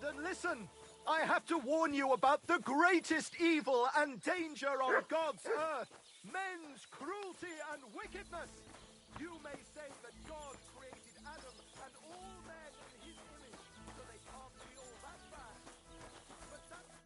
Listen, listen! I have to warn you about the greatest evil and danger on God's earth. Men's cruelty and wickedness. You may say that God created Adam and all men in his image, so they can't be all that bad. But that's...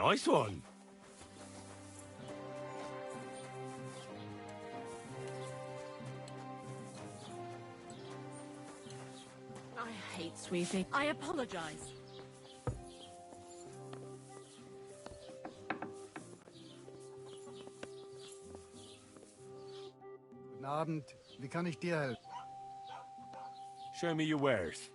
Nice one. I hate sweeping. I apologize. Guten Abend. Wie kann ich dir helfen? Show me your wares.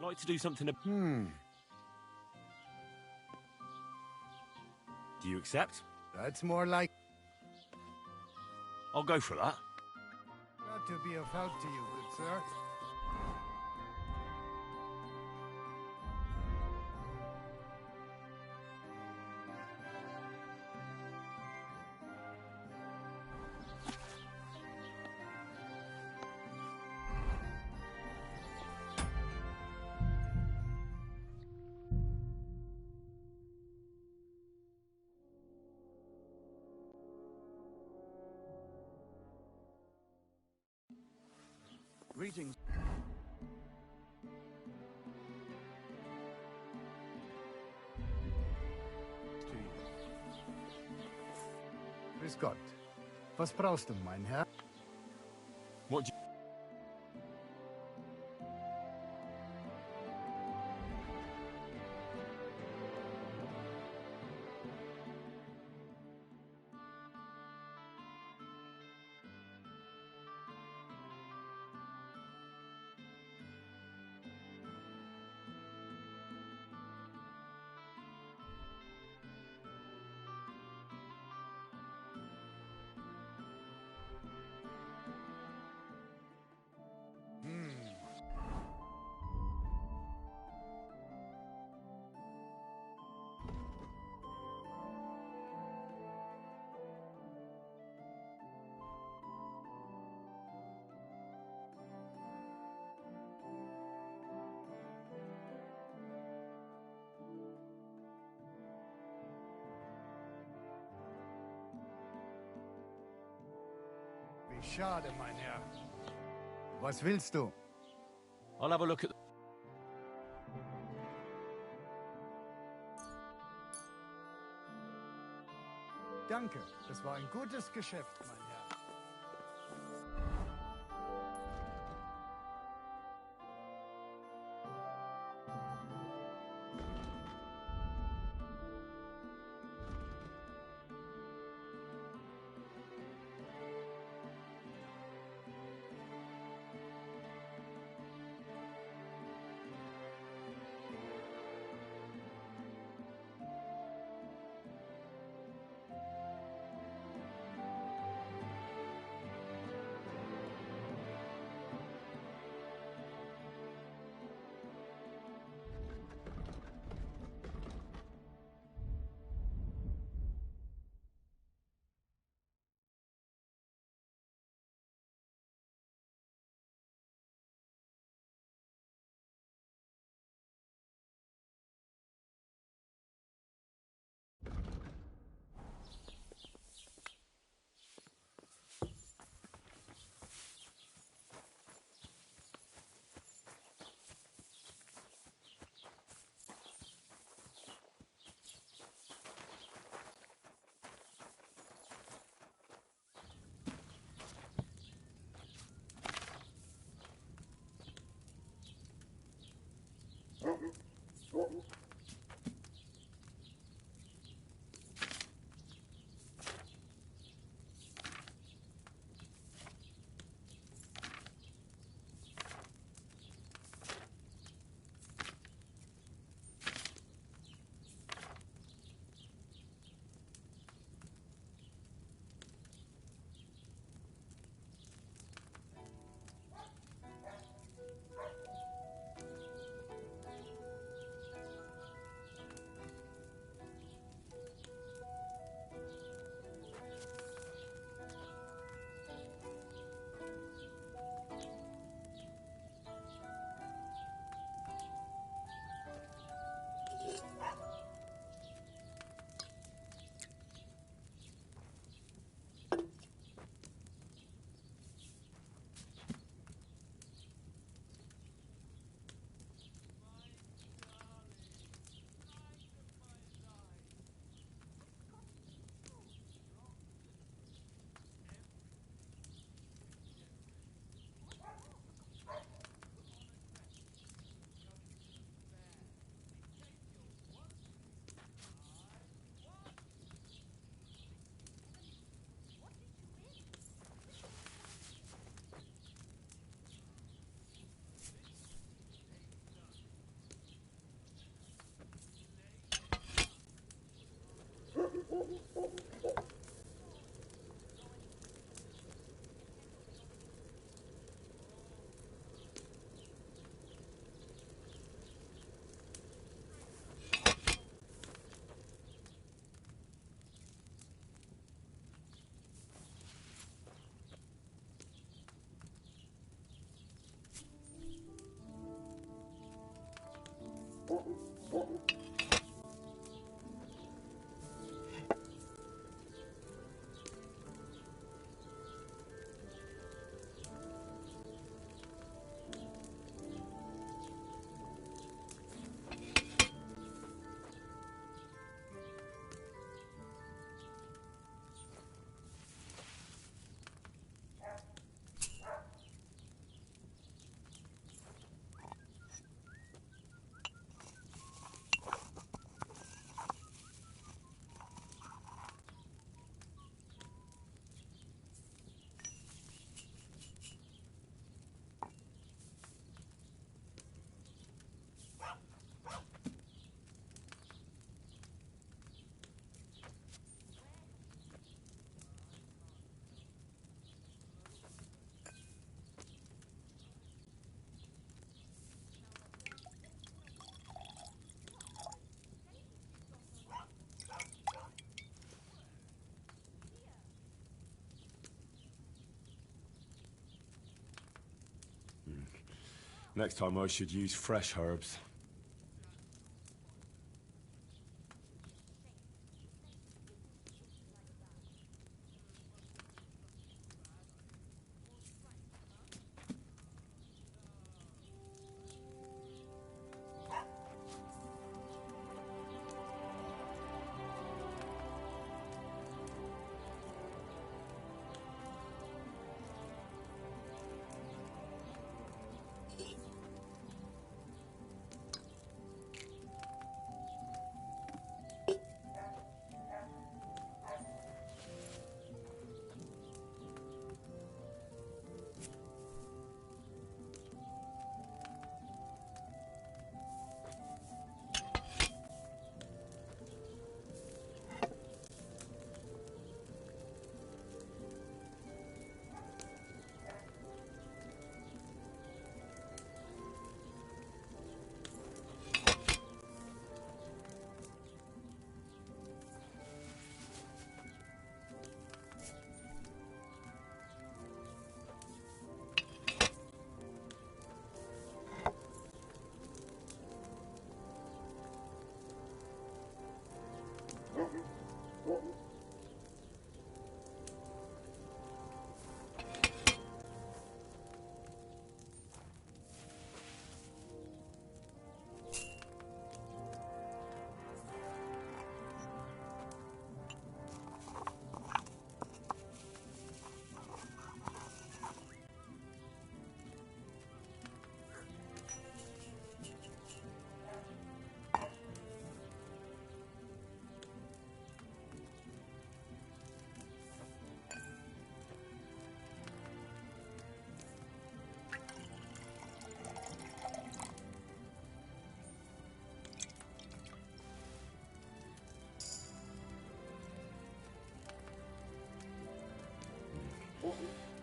I'd like to do something. Do you accept? That's more like... I'll go for that. Glad to be of help to you, good sir. Greetings. To you. Grüß Gott. Was brauchst du, mein Herr? What do Wie schade, mein Herr. Was willst du? I'll have a look at. Danke, das war ein gutes Geschäft, mein Herr. Next time I should use fresh herbs.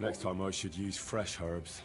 Next time I should use fresh herbs.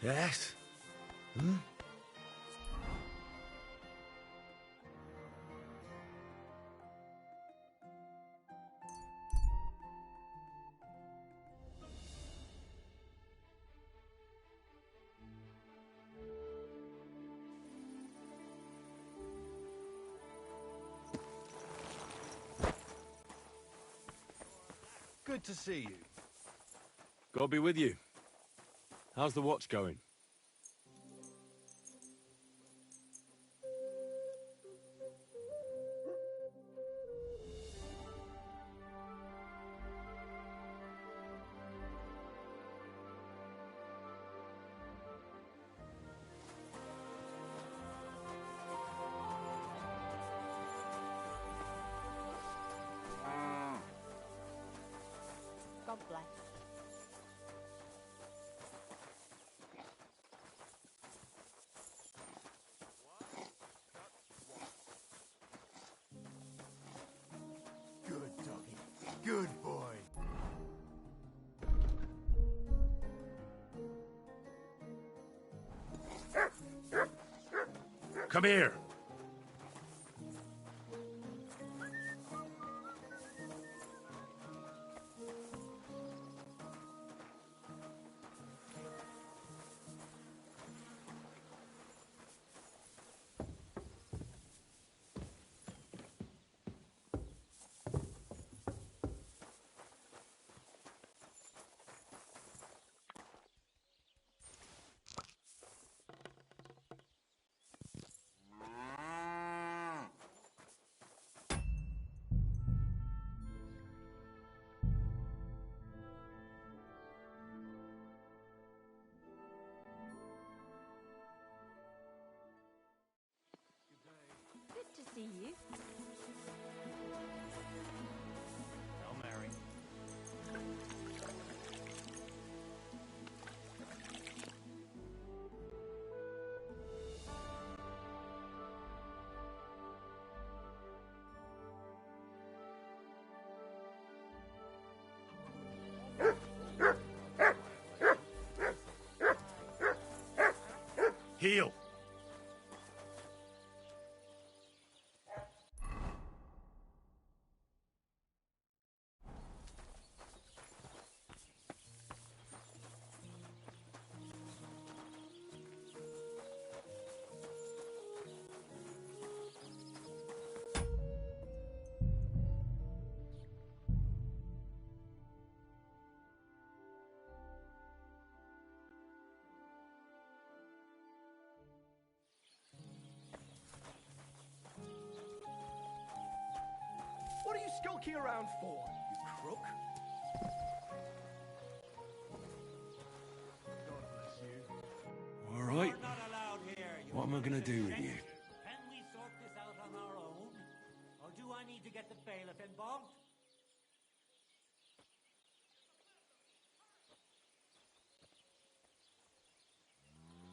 Yes? Hmm? Good to see you. God be with you. How's the watch going? God bless. Good doggy. Good boy. Come here. Good to see you. Hail Mary. Heel. What are you skulking around for, you crook? God bless you. All right. You're not allowed here, you What am I gonna do with you? Can we sort this out on our own? Or do I need to get the bailiff involved?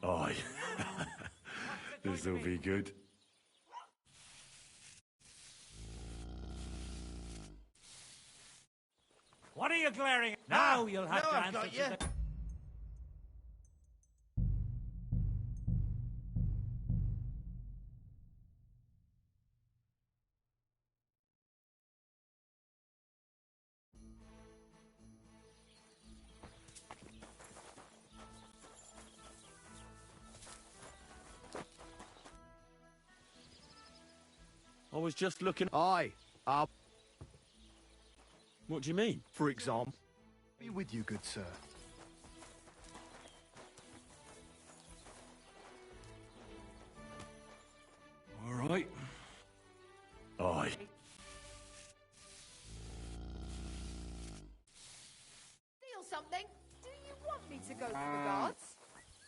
Aye. This'll be good. What are you glaring at? Now you'll have to answer to the... I was just looking... Aye. What do you mean? For example, be with you, good sir. All right. Aye. Steal something? Do you want me to go to the guards?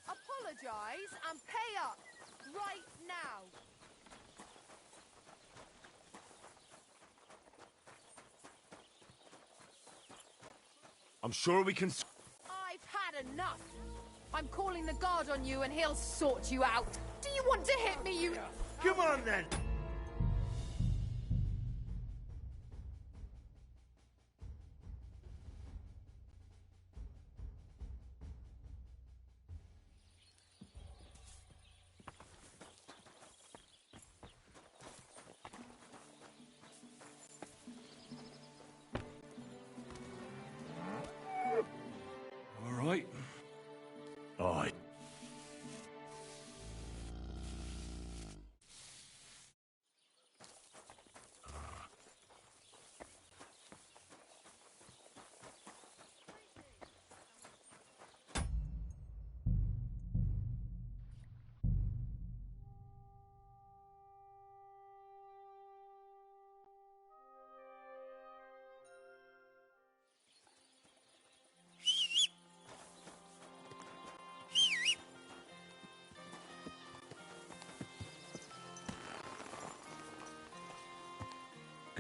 Apologise and pay up right now. I'm sure we can... I've had enough. I'm calling the guard on you and he'll sort you out. Do you want to hit me, you... Come on, then.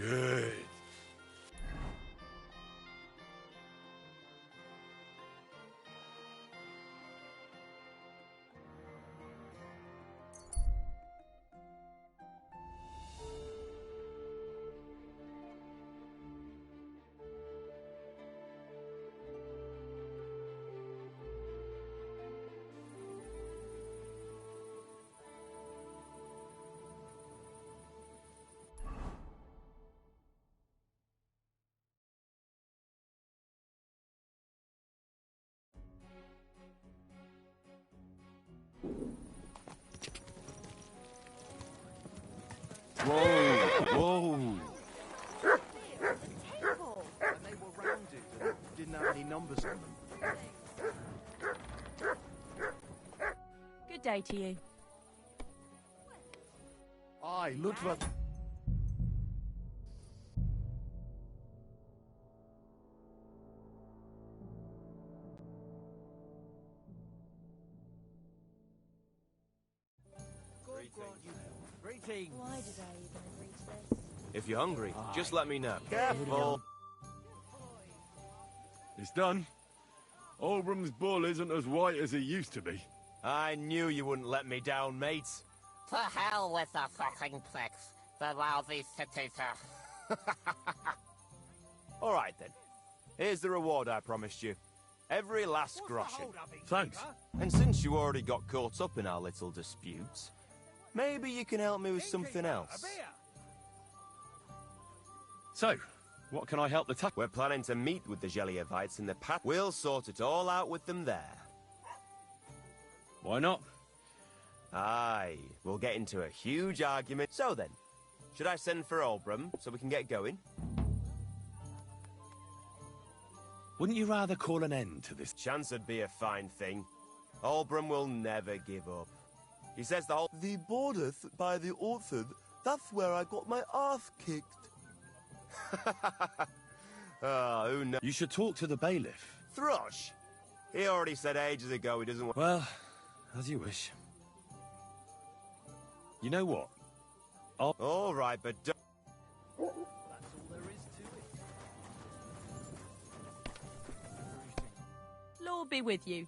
Good. Whoa! Table. And they were rounded and didn't have any numbers on them. Good day to you. Aye, looked like... Greetings. Why did I even agree to this? If you're hungry, just let me know. Careful. It's done. Olbram's bull isn't as white as he used to be. I knew you wouldn't let me down, mate. To hell with the fucking pricks. The lousy city-ter. All right, then. Here's the reward I promised you. Every last groschen. Thanks. And since you already got caught up in our little disputes, maybe you can help me with something else. So, what can I help the We're planning to meet with the Gelievites in the path. We'll sort it all out with them there. Why not? Aye, we'll get into a huge argument. So then, should I send for Olbram so we can get going? Wouldn't you rather call an end to this? Chance would be a fine thing. Olbram will never give up. He says the whole... The bordeth by the orchard, that's where I got my ass kicked. Oh, who knows? You should talk to the bailiff. Thrush! He already said ages ago he doesn't want... Well, as you wish. You know what? All right, but don't... Lord be with you.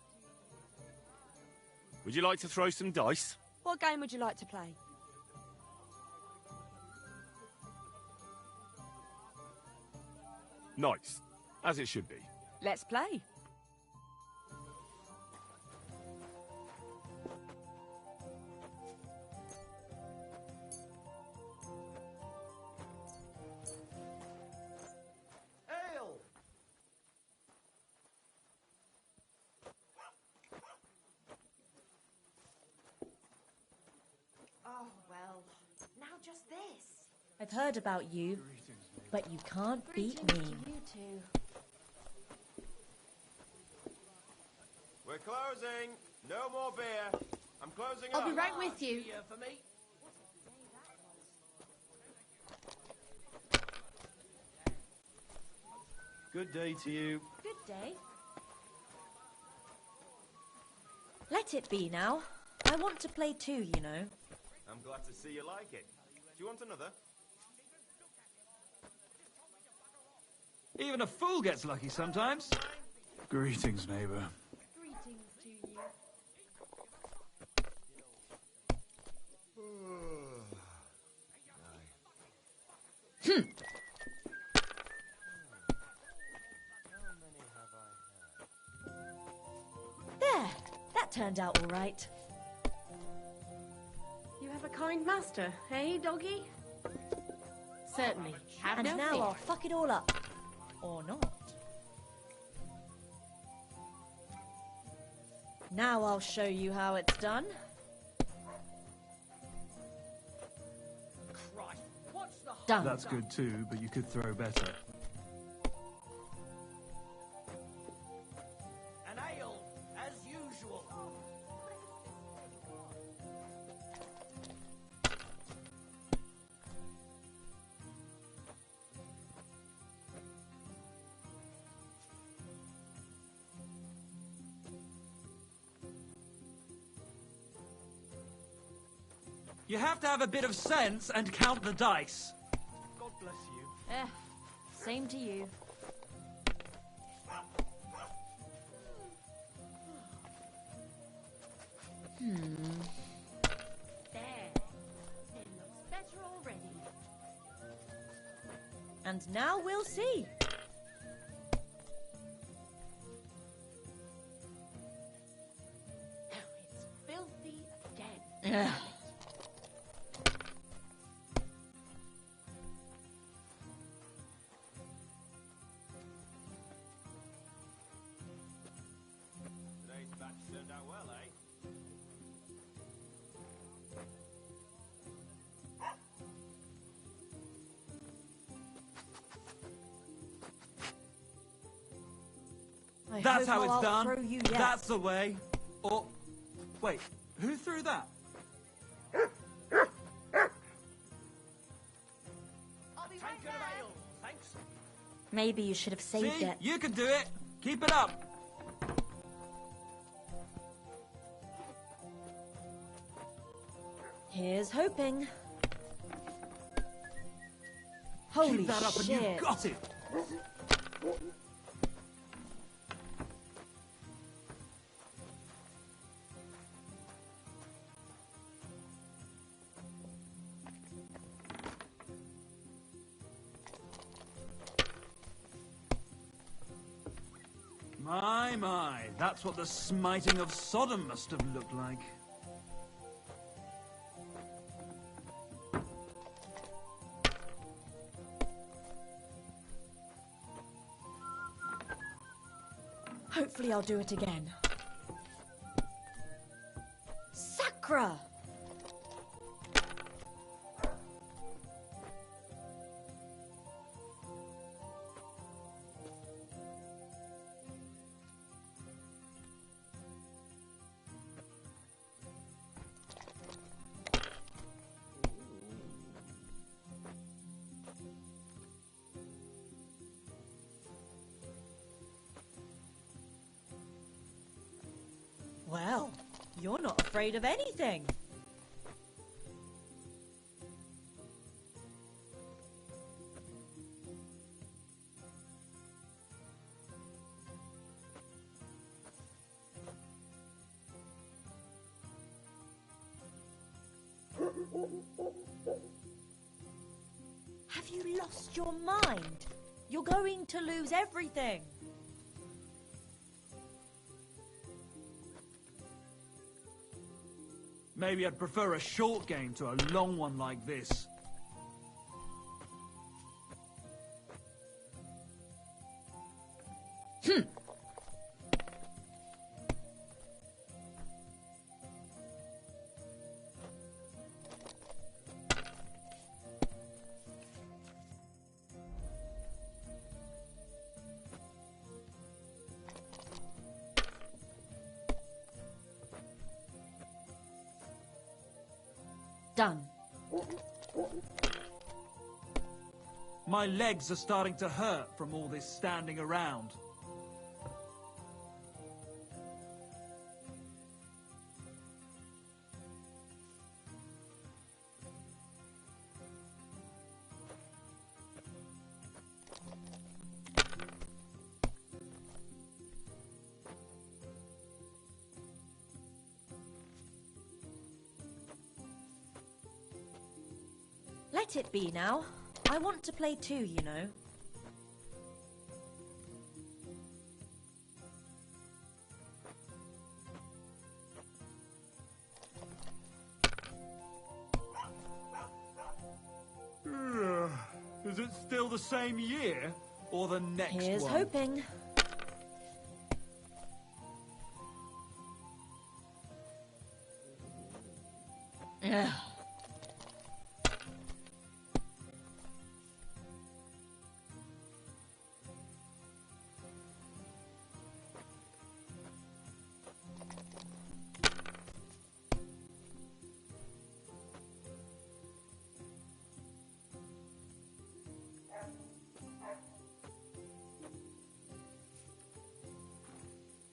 Would you like to throw some dice? What game would you like to play? Nice. As it should be. Let's play. Ale! Oh, well. Now just this. I've heard about you, but you can't beat me. You two. We're closing. No more beer. I'm closing I'll up. be right with you. For me? Good day to you. Good day. Let it be now. I want to play too, you know. I'm glad to see you like it. Do you want another? Even a fool gets lucky sometimes. Greetings, neighbor. Greetings to you. There! That turned out all right. You have a kind master, eh, doggy? Certainly. Have And no now fear. I'll fuck it all up. Or not. Now I'll show you how it's done. Christ, what's the... Done. That's good too, but you could throw better. An ale, as usual. You have to have a bit of sense and count the dice. God bless you. Same to you. There. It looks better already. And now we'll see. Now it's filthy again. Today's batch turned out well, eh? I That's hope how it's I'll done. outthrow you yet. That's the way. Or, wait, who threw that? I'll be right there. Thanks. Maybe you should have saved See, it. you can do it. Keep it up. Here's hoping. Holy Keep that up and shit. you've got it. My, that's what the smiting of Sodom must have looked like. Hopefully I'll do it again. Sacra! Well, you're not afraid of anything. Have you lost your mind? You're going to lose everything. Maybe I'd prefer a short game to a long one like this. Done. My legs are starting to hurt from all this standing around. Let it be now. I want to play too, you know. Is it still the same year or the next Here's one? hoping.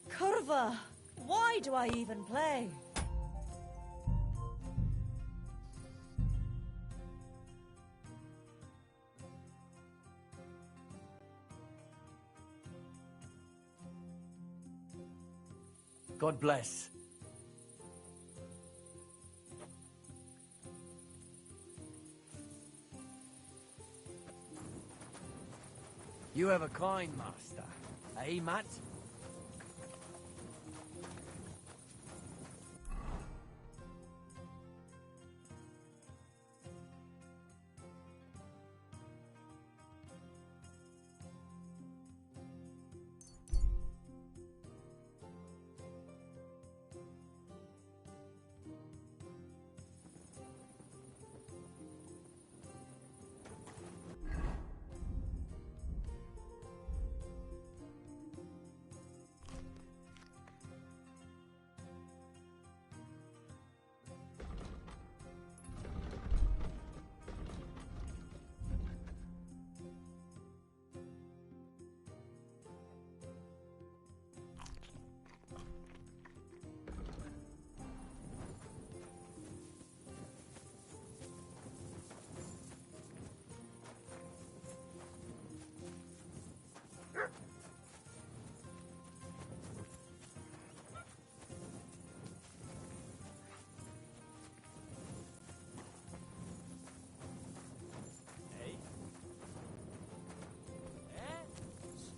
Curva! Why do I even play? God bless. You have a kind master, eh, Matt?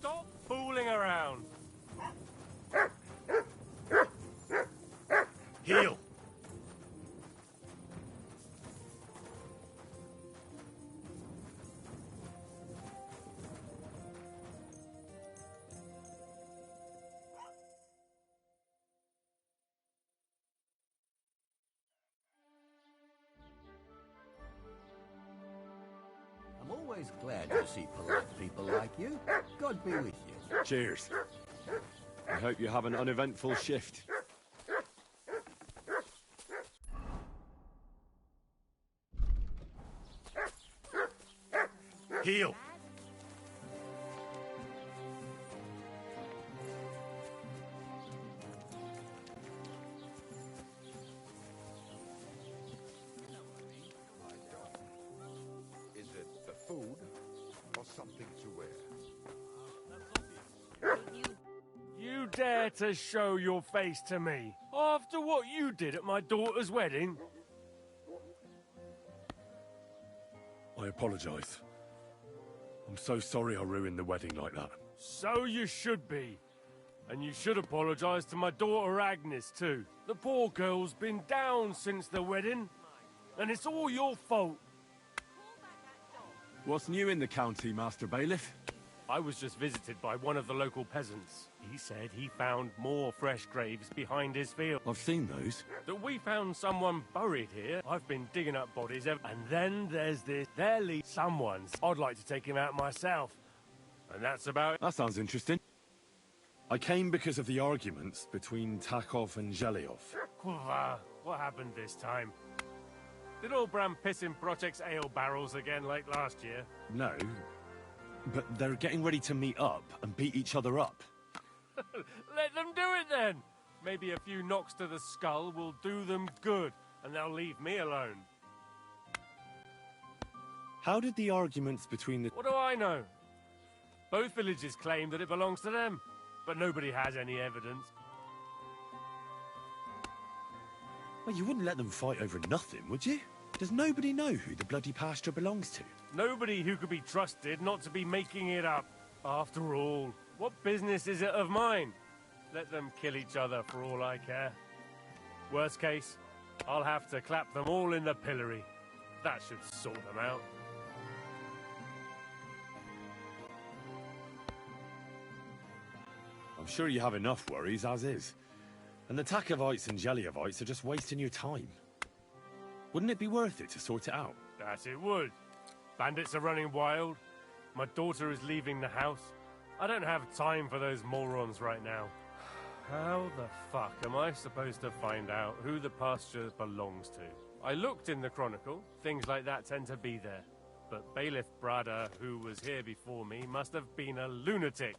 Stop fooling around. Heel. I'm always glad to see polite people like you. God be with you. Cheers. I hope you have an uneventful shift. Heel. Is it the food or something to wear? You dare to show your face to me after what you did at my daughter's wedding? I apologise. I'm so sorry I ruined the wedding like that. So you should be. And you should apologise to my daughter Agnes too. The poor girl's been down since the wedding. And it's all your fault. What's new in the county, Master Bailiff? I was just visited by one of the local peasants. He said he found more fresh graves behind his field. I've seen those. That we found someone buried here. I've been digging up bodies and then there's this. Someone's. I'd like to take him out myself. And that's about it. That sounds interesting. I came because of the arguments between Takov and Zhelyov. What happened this time? Did Olbram piss in Project's ale barrels again like last year? No, but they're getting ready to meet up and beat each other up. Let them do it then! Maybe a few knocks to the skull will do them good, and they'll leave me alone. How did the arguments between the... What do I know? Both villages claim that it belongs to them, but nobody has any evidence. Well, you wouldn't let them fight over nothing, would you? Does nobody know who the bloody pasture belongs to? Nobody who could be trusted not to be making it up. After all, what business is it of mine? Let them kill each other for all I care. Worst case, I'll have to clap them all in the pillory. That should sort them out. I'm sure you have enough worries as is. And the Takovites and Zhelyovites are just wasting your time. Wouldn't it be worth it to sort it out? That it would. Bandits are running wild. My daughter is leaving the house. I don't have time for those morons right now. How the fuck am I supposed to find out who the pasture belongs to? I looked in the Chronicle. Things like that tend to be there. But Bailiff Brada, who was here before me, must have been a lunatic.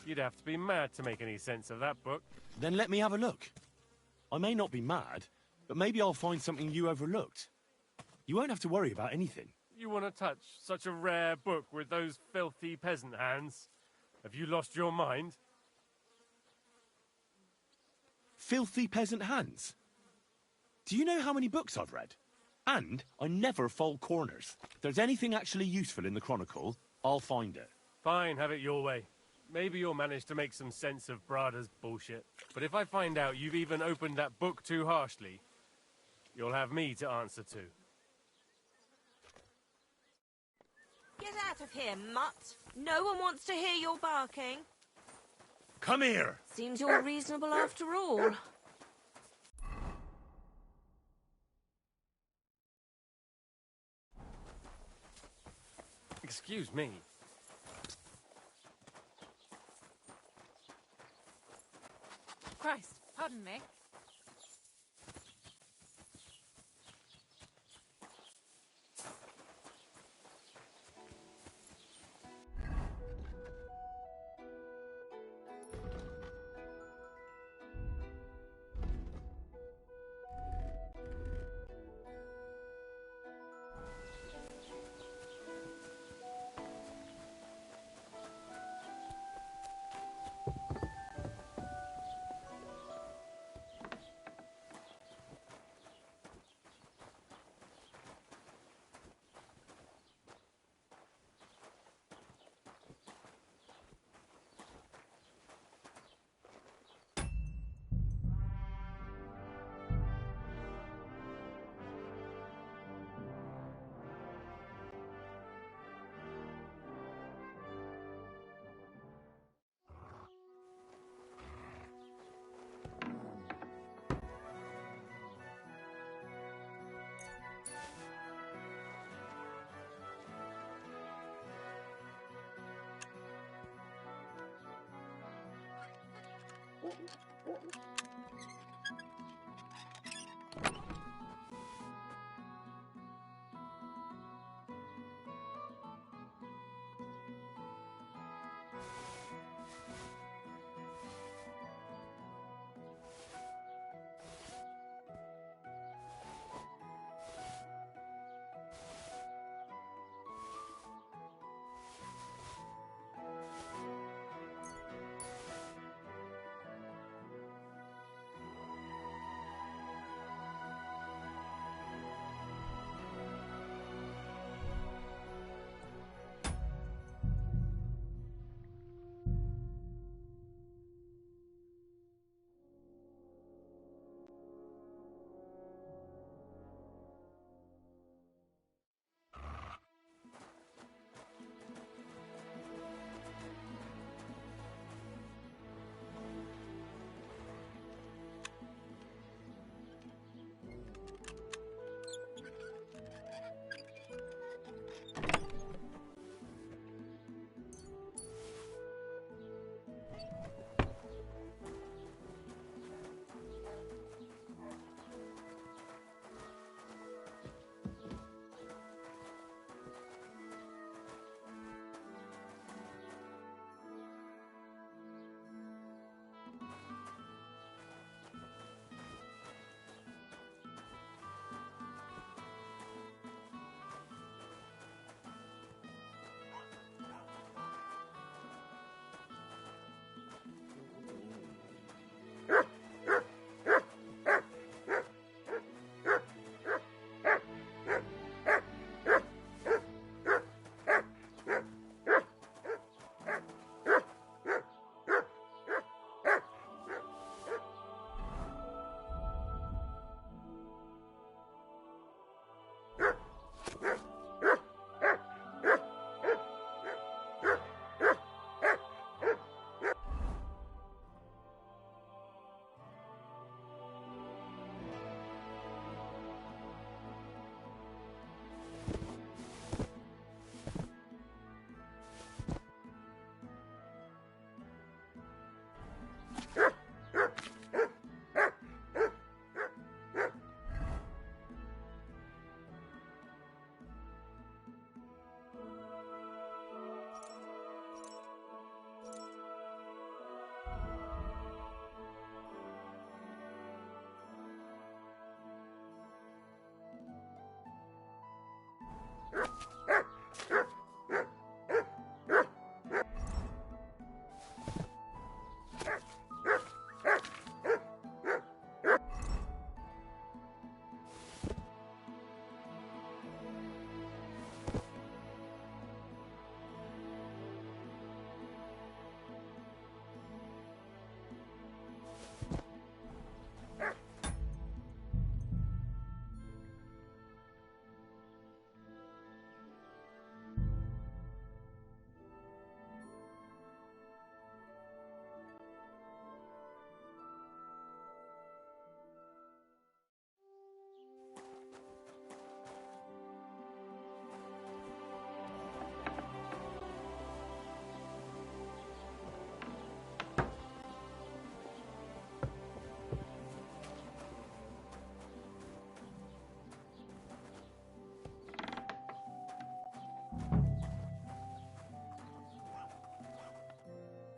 You'd have to be mad to make any sense of that book. Then let me have a look. I may not be mad, but maybe I'll find something you overlooked. You won't have to worry about anything. You want to touch such a rare book with those filthy peasant hands? Have you lost your mind? filthy peasant hands. Do you know how many books I've read? And I never fold corners. If there's anything actually useful in the Chronicle, I'll find it. Fine, have it your way. Maybe you'll manage to make some sense of Brada's bullshit. But if I find out you've even opened that book too harshly, you'll have me to answer to. Get out of here, mutt. No one wants to hear your barking. Come here! Seems you're reasonable after all. Excuse me. Christ, pardon me.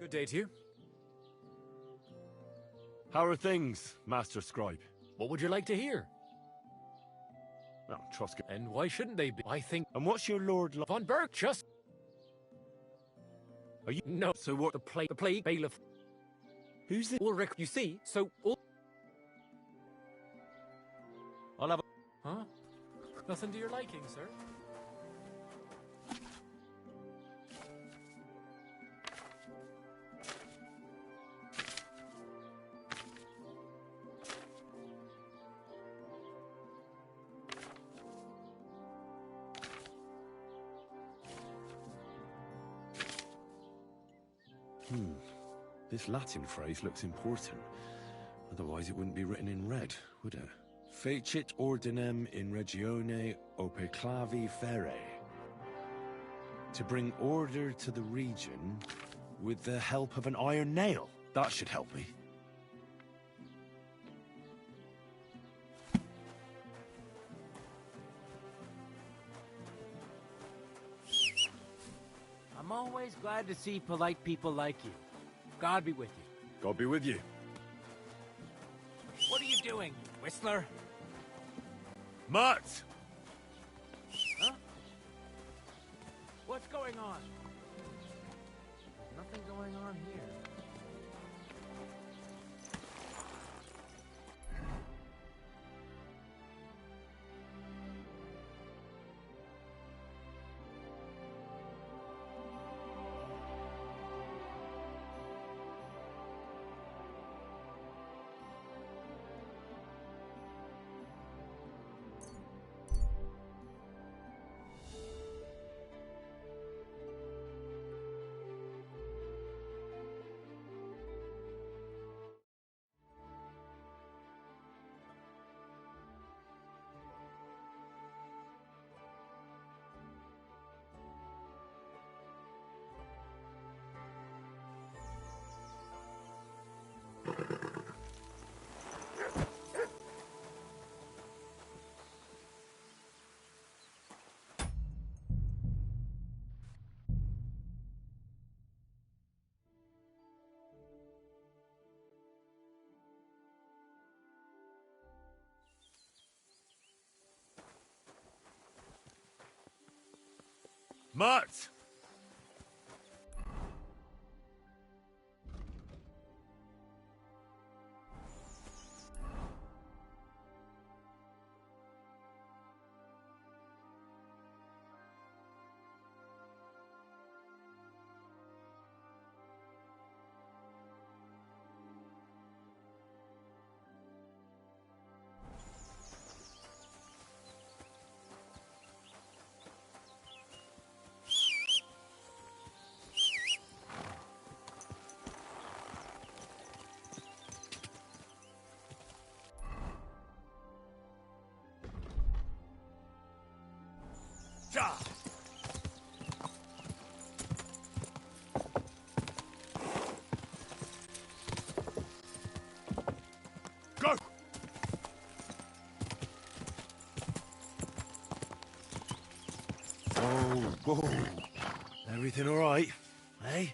Good day to you. How are things, Master Scribe? What would you like to hear? Well, trust. And why shouldn't they be? I think. And what's your Lord Von Berg just. Are you? No. So what? The plague bailiff. Who's the Ulrich? You see? So. I'll have. Huh? Nothing to your liking, sir. This Latin phrase looks important. Otherwise it wouldn't be written in red, would it? Fecit ordinem in regione ope clavi ferre. To bring order to the region with the help of an iron nail. That should help me. I'm always glad to see polite people like you. God be with you. God be with you. What are you doing, Whistler? Mutt! Huh? What's going on? Nothing going on here. Mutt! Go! Oh, whoa. Everything all right, eh?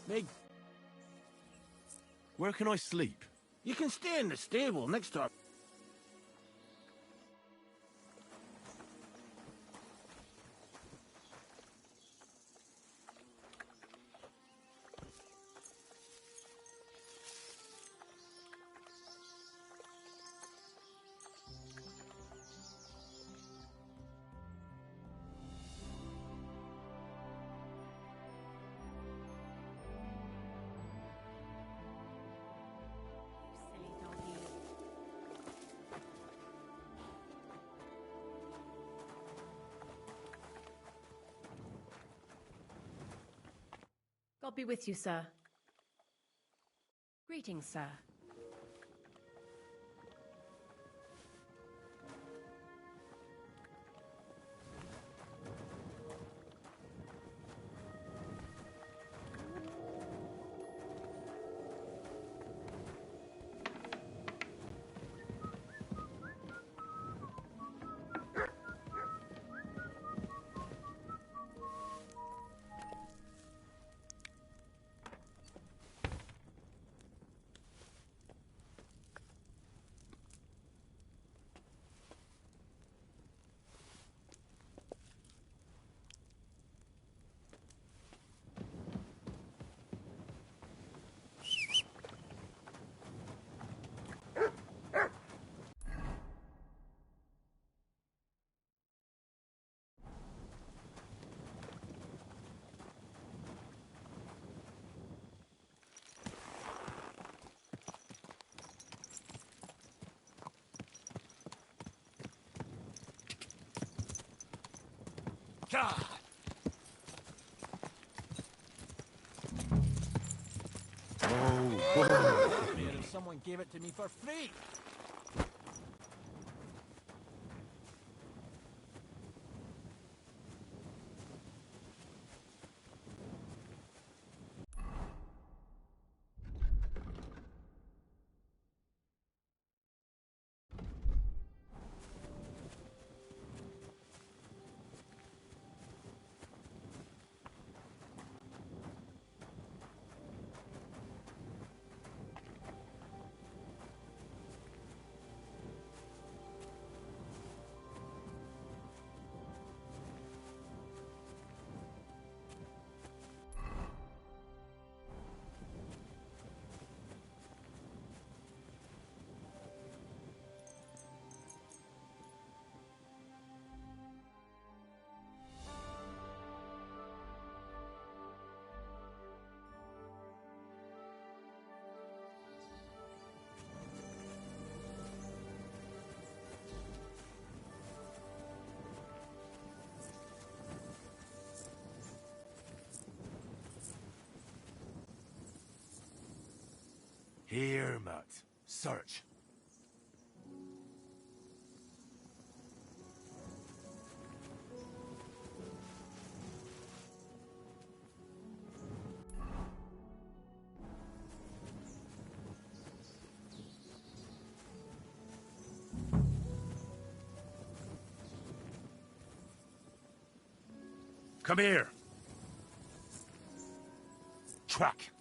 Meg, Where can I sleep? you can stay in the stable next time. Silly doggy. God be with you, sir. Greetings, sir. Made if someone gave it to me for free. Here, Mutt. Search. Come here. Track.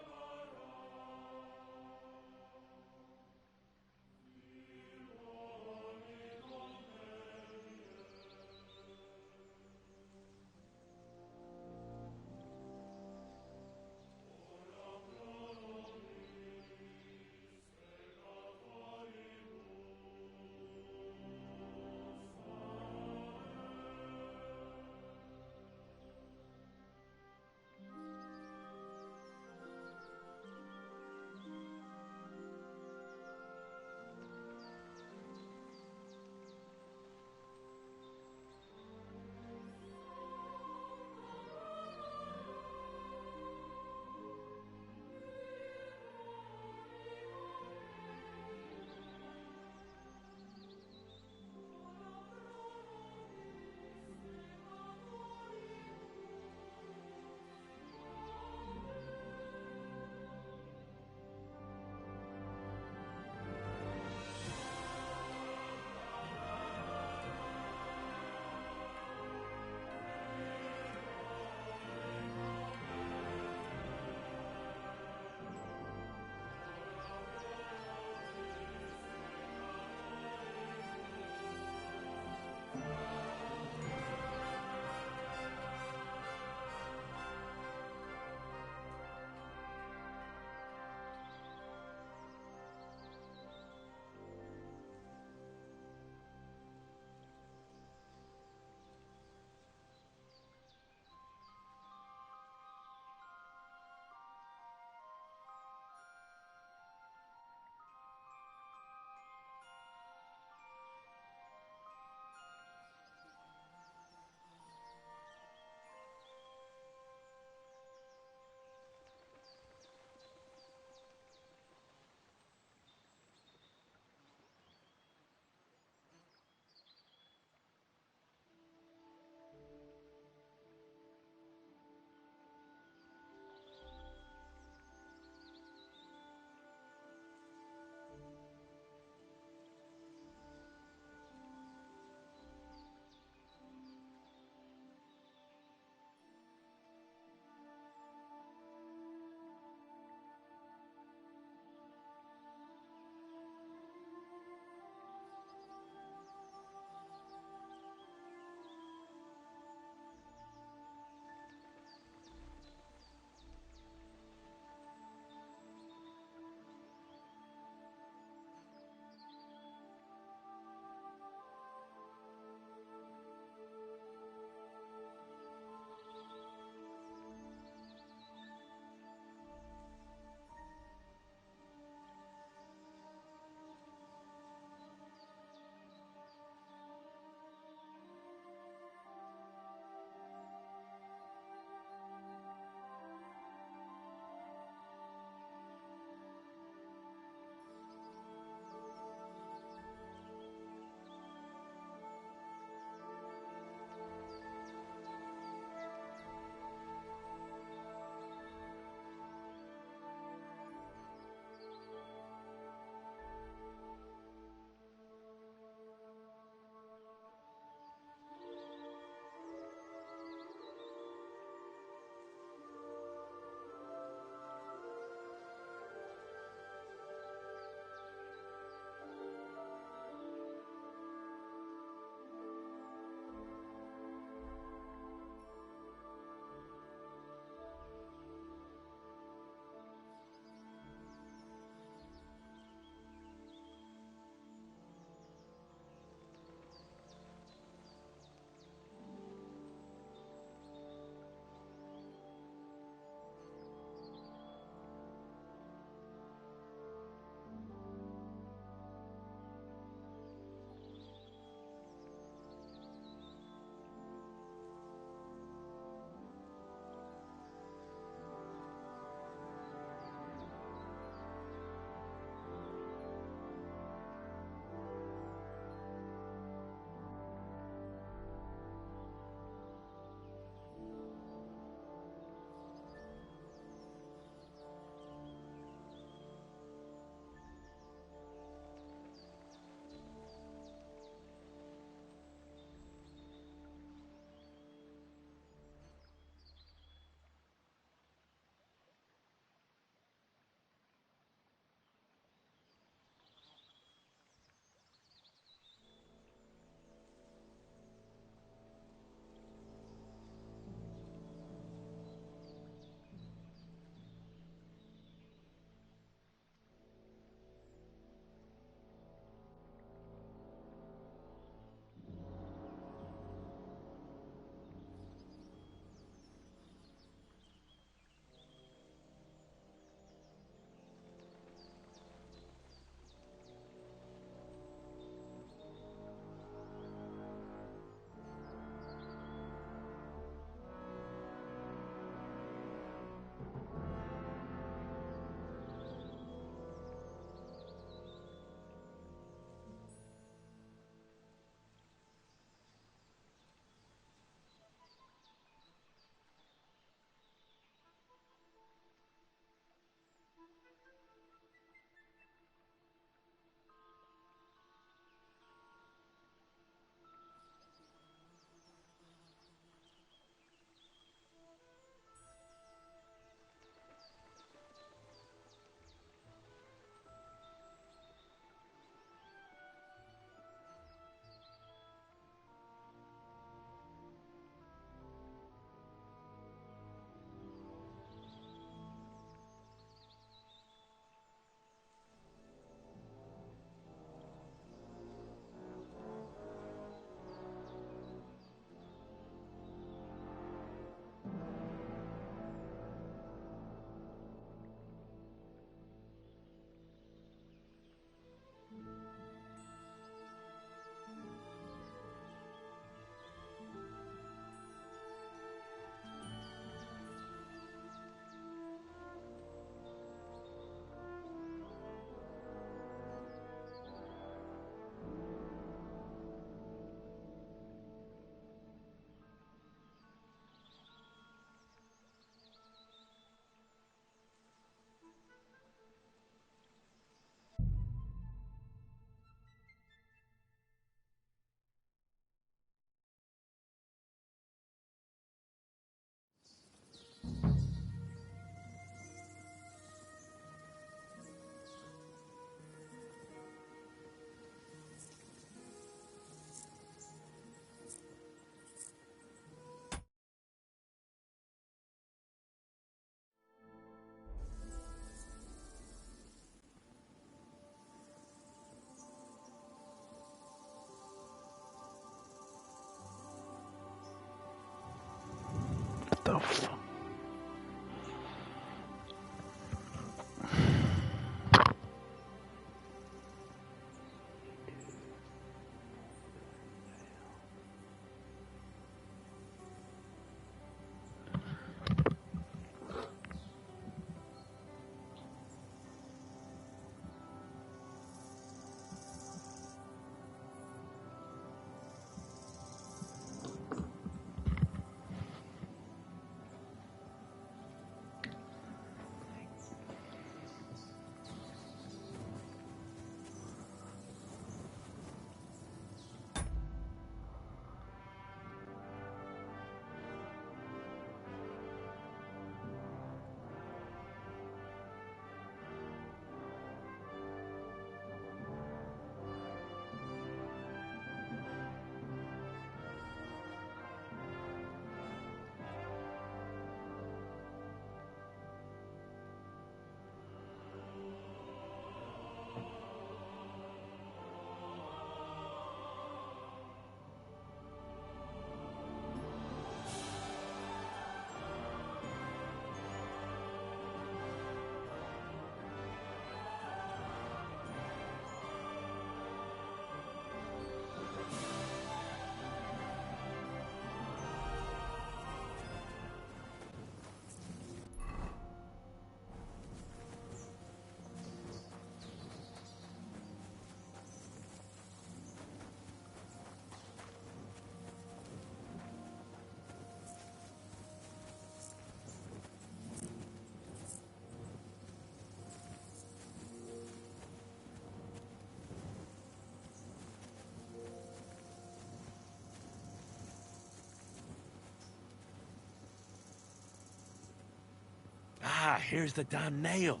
Ah, here's the damn nail.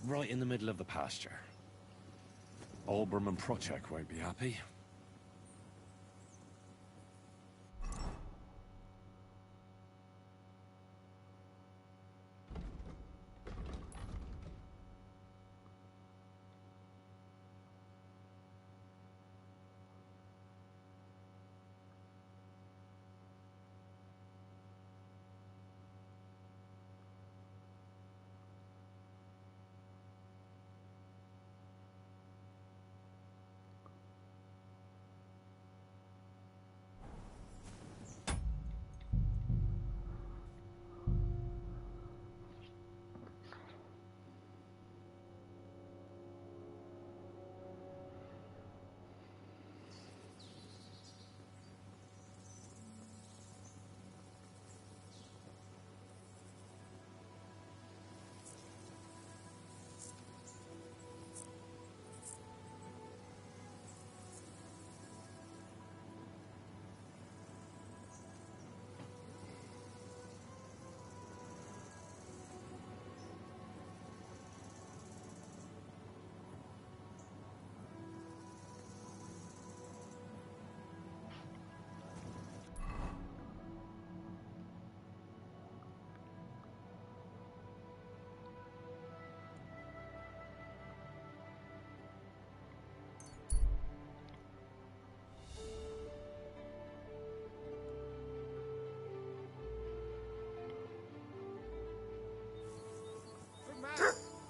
Right in the middle of the pasture. Olbram and Prochek won't be happy.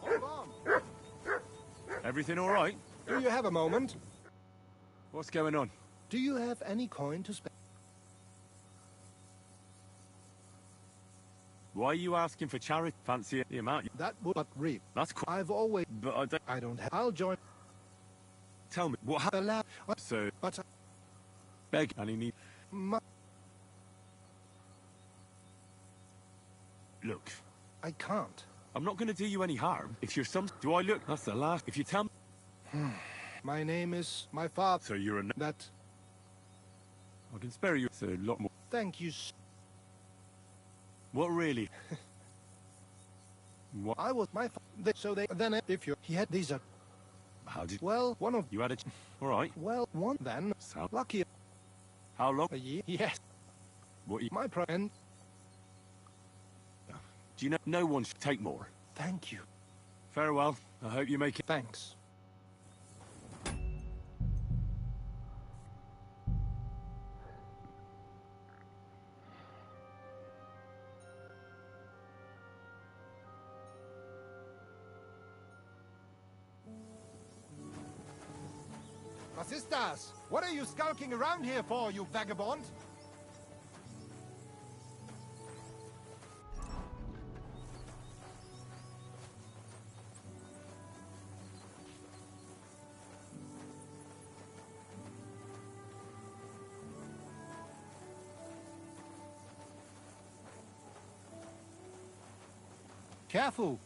Hold on. Everything all right? Do you have a moment? What's going on? Do you have any coin to spare? Why are you asking for charity? Fancy the amount? That would but read. That's cool. I've always. But I don't have. I'll join. Tell me, what happened? So, But. beg, and he need. Look. I can't. I'm not going to do you any harm. If you're some... Do I look? That's the last... If you tell me... My name is... My father... So you're a... That... I can spare you... It's a lot more... Thank you. What really? What? I was my... So they... Then if you... He had these... How did... Well, one of... You had a... All right. Well, one then... Sound... Lucky... How long? A year? Yes. What you... My friend... Do you know... No one should take more. Thank you. Farewell. I hope you make it... Thanks. Was ist das? What are you skulking around here for, you vagabond? Careful!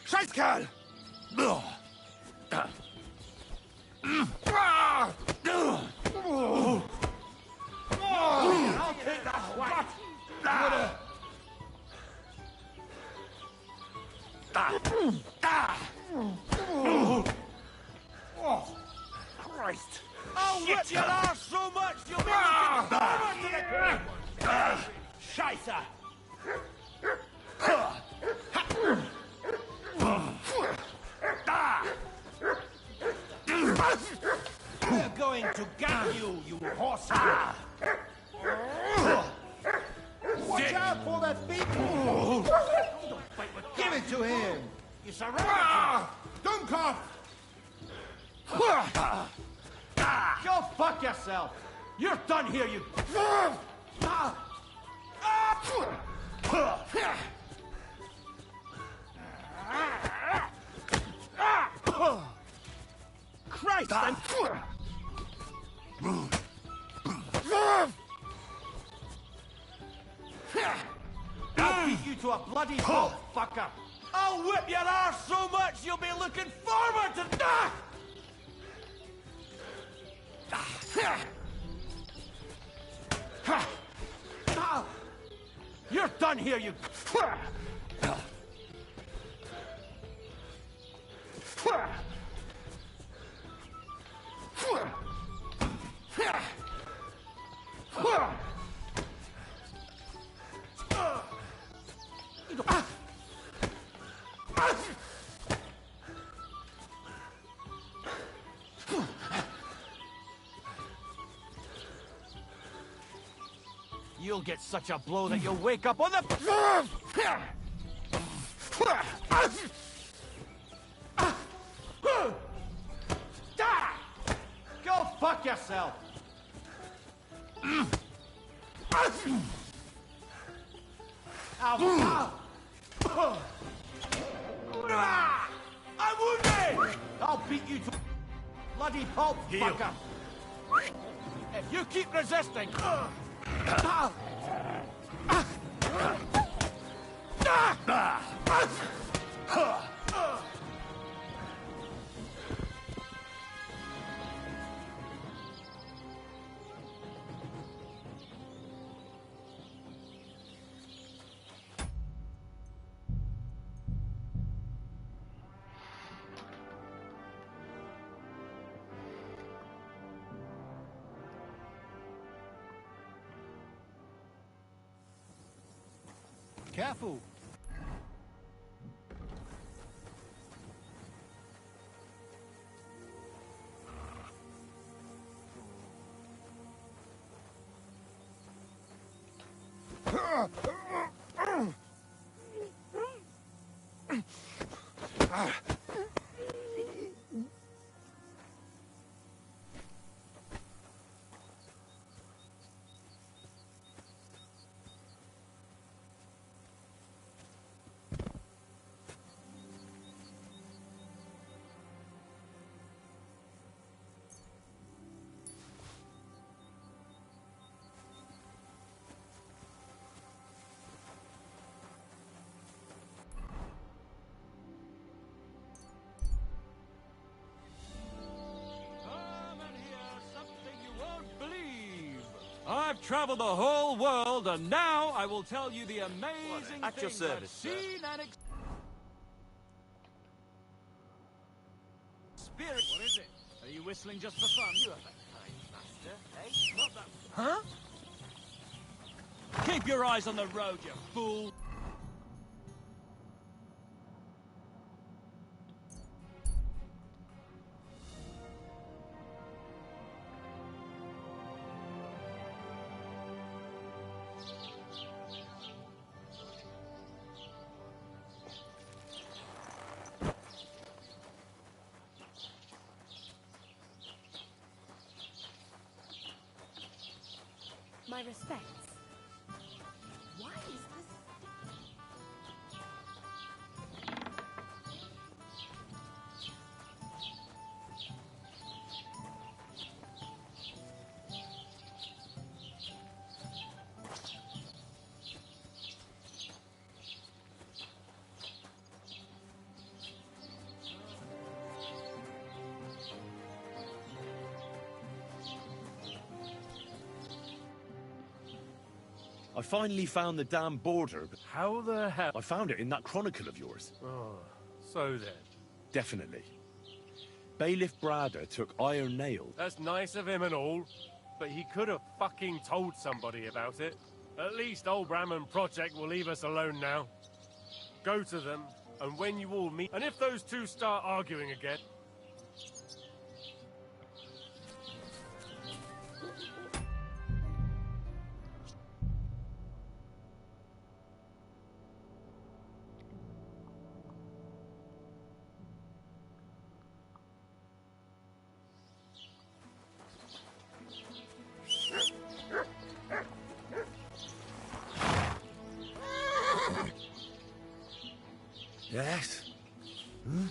Scheißkerl! I'll take that whack! Oh, Christ! I'll whip your ass so much you'll be looking forward to the grave! Scheiße! We're going to get you, you horse! Watch out for that beetle! Give it to him! You surrounded him! Dummkopf! Go fuck yourself! You're done here, you... Christ! I'll beat you to a bloody pulp, fucker! I'll whip your arse so much you'll be looking forward to death! You're done here, you... You'll get such a blow that you'll wake up on the... Go fuck yourself! I'm wounded! I'll beat you to bloody pulp, fucker! If you keep resisting... Careful! I've traveled the whole world, and now I will tell you the amazing At your things service, I've seen and experienced. What is it? Are you whistling just for fun? You have a kind master, eh? Not that... Huh? Keep your eyes on the road, you fool! My respects. Why is this... I finally found the damn border. How the hell? I found it in that chronicle of yours. Oh, so then. Definitely. Bailiff Brada took iron nails. That's nice of him and all, but he could have fucking told somebody about it. At least old Bram Project will leave us alone now. Go to them, and when you all meet... And if those two start arguing again... Yes? Hmm?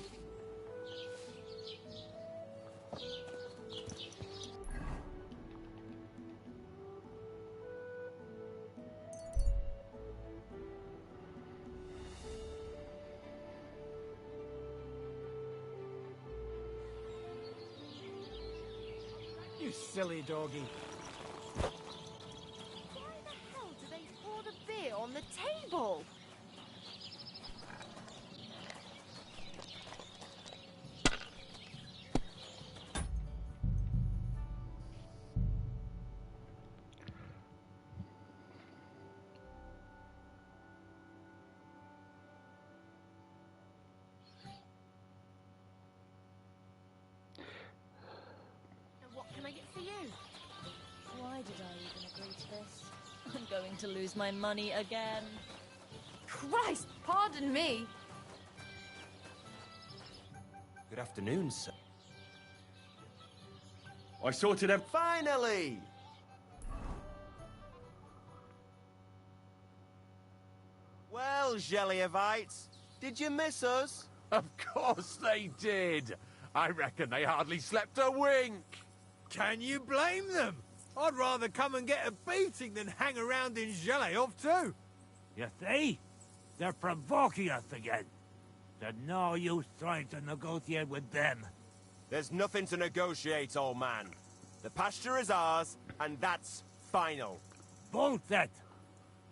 You silly doggy. Why the hell do they pour the beer on the table? What can I get for you? Why did I even agree to this? I'm going to lose my money again. Christ, pardon me. Good afternoon, sir. I sorted them. Finally! Well, Jelly-Evites, did you miss us? Of course they did. I reckon they hardly slept a wink. Can you blame them? I'd rather come and get a beating than hang around in Jelly-Off too. You see? They're provoking us again. There's no use trying to negotiate with them. There's nothing to negotiate, old man. The pasture is ours, and that's final. Bullshit!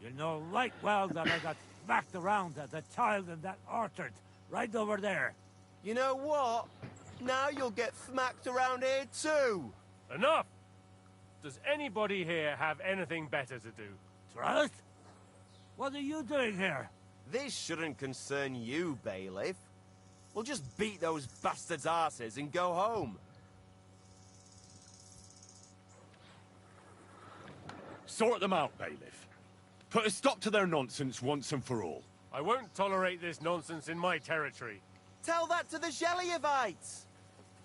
You know right well that I got smacked around as a child in that orchard, right over there. You know what? Now you'll get smacked around here too. Enough! Does anybody here have anything better to do? Trust? What are you doing here? This shouldn't concern you, bailiff. We'll just beat those bastards' arses and go home. Sort them out, bailiff. Put a stop to their nonsense once and for all. I won't tolerate this nonsense in my territory. Tell that to the Jelly-Evites.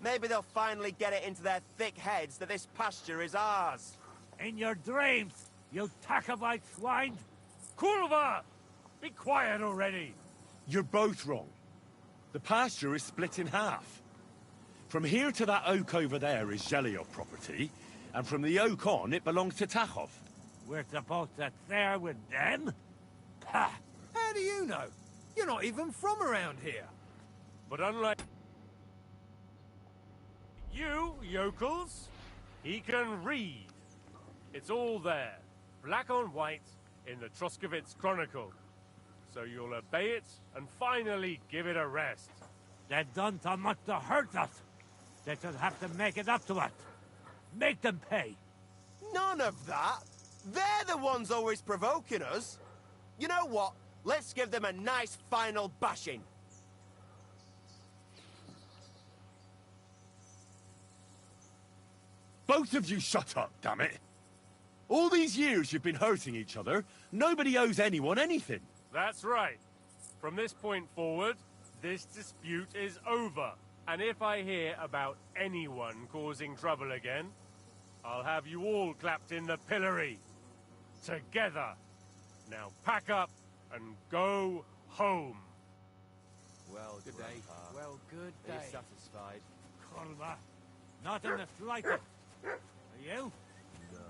Maybe they'll finally get it into their thick heads that this pasture is ours. In your dreams, you Takavite swine! Kulva! Be quiet already! You're both wrong. The pasture is split in half. From here to that oak over there is Zheliov property, and from the oak on, it belongs to Tachov. We're supposed to share with them? Ha! How do you know? You're not even from around here. But unlike you, yokels, he can read. It's all there, black on white, in the Troskovitz Chronicle. So you'll obey it and finally give it a rest. They've done so much to hurt us. They should have to make it up to us. Make them pay. None of that. They're the ones always provoking us. You know what? Let's give them a nice final bashing. Both of you shut up, damn it! All these years you've been hurting each other, nobody owes anyone anything. That's right. From this point forward, this dispute is over. And if I hear about anyone causing trouble again, I'll have you all clapped in the pillory. Together. Now pack up and go home. Well, Good day. Well, good Are you day. satisfied? Colma, not in the slightest. Are you? No.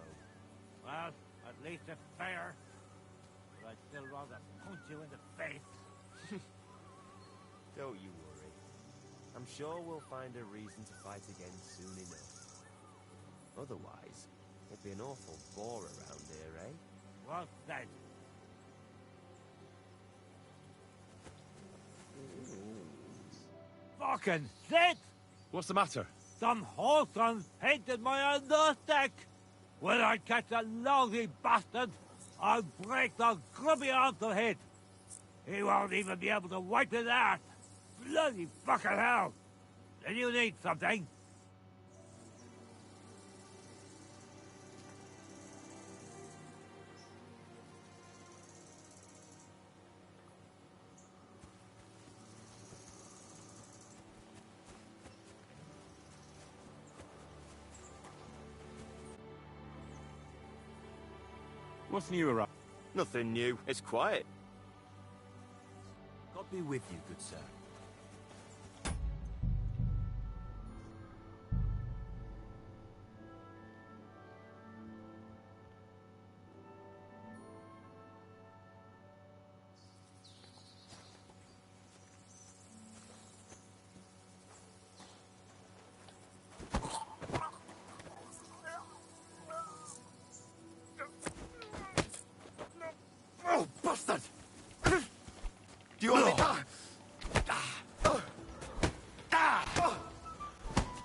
Well, at least it's fair. But I'd still rather punch you in the face. Don't you worry. I'm sure we'll find a reason to fight again soon enough. Otherwise, it'd be an awful bore around here, eh? Well said. Fucking shit! What's the matter? Some whoreson painted my underdeck! When I catch that lousy bastard, I'll break the grubby arm to hit. He won't even be able to wipe his ass. Bloody fucking hell! Then you need something? What's new around? Nothing new. It's quiet. God be with you, good sir. Oh, bastard! Do you want me?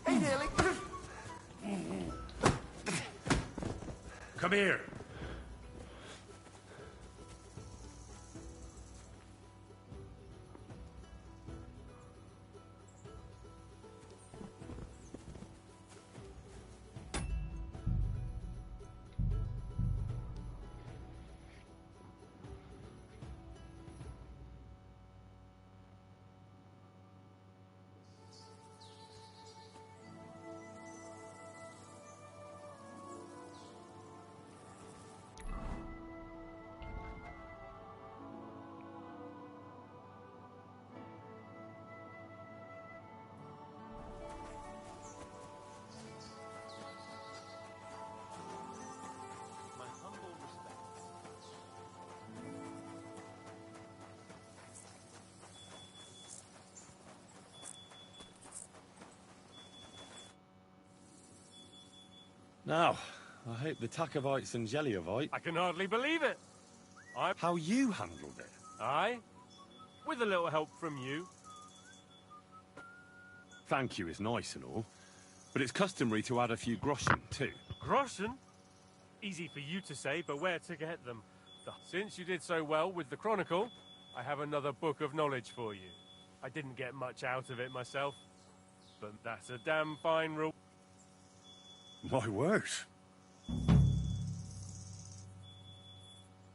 Hey, nearly. Come here. Now, I hope the Takovites and Jellyovite... I can hardly believe it. How you handled it. Aye? With a little help from you. Thank you is nice and all, but it's customary to add a few groschen, too. Groschen? Easy for you to say, but where to get them? Since you did so well with the Chronicle, I have another book of knowledge for you. I didn't get much out of it myself, but that's a damn fine rule. My word.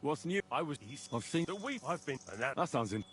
What's new? I've seen that I've been, and That sounds in...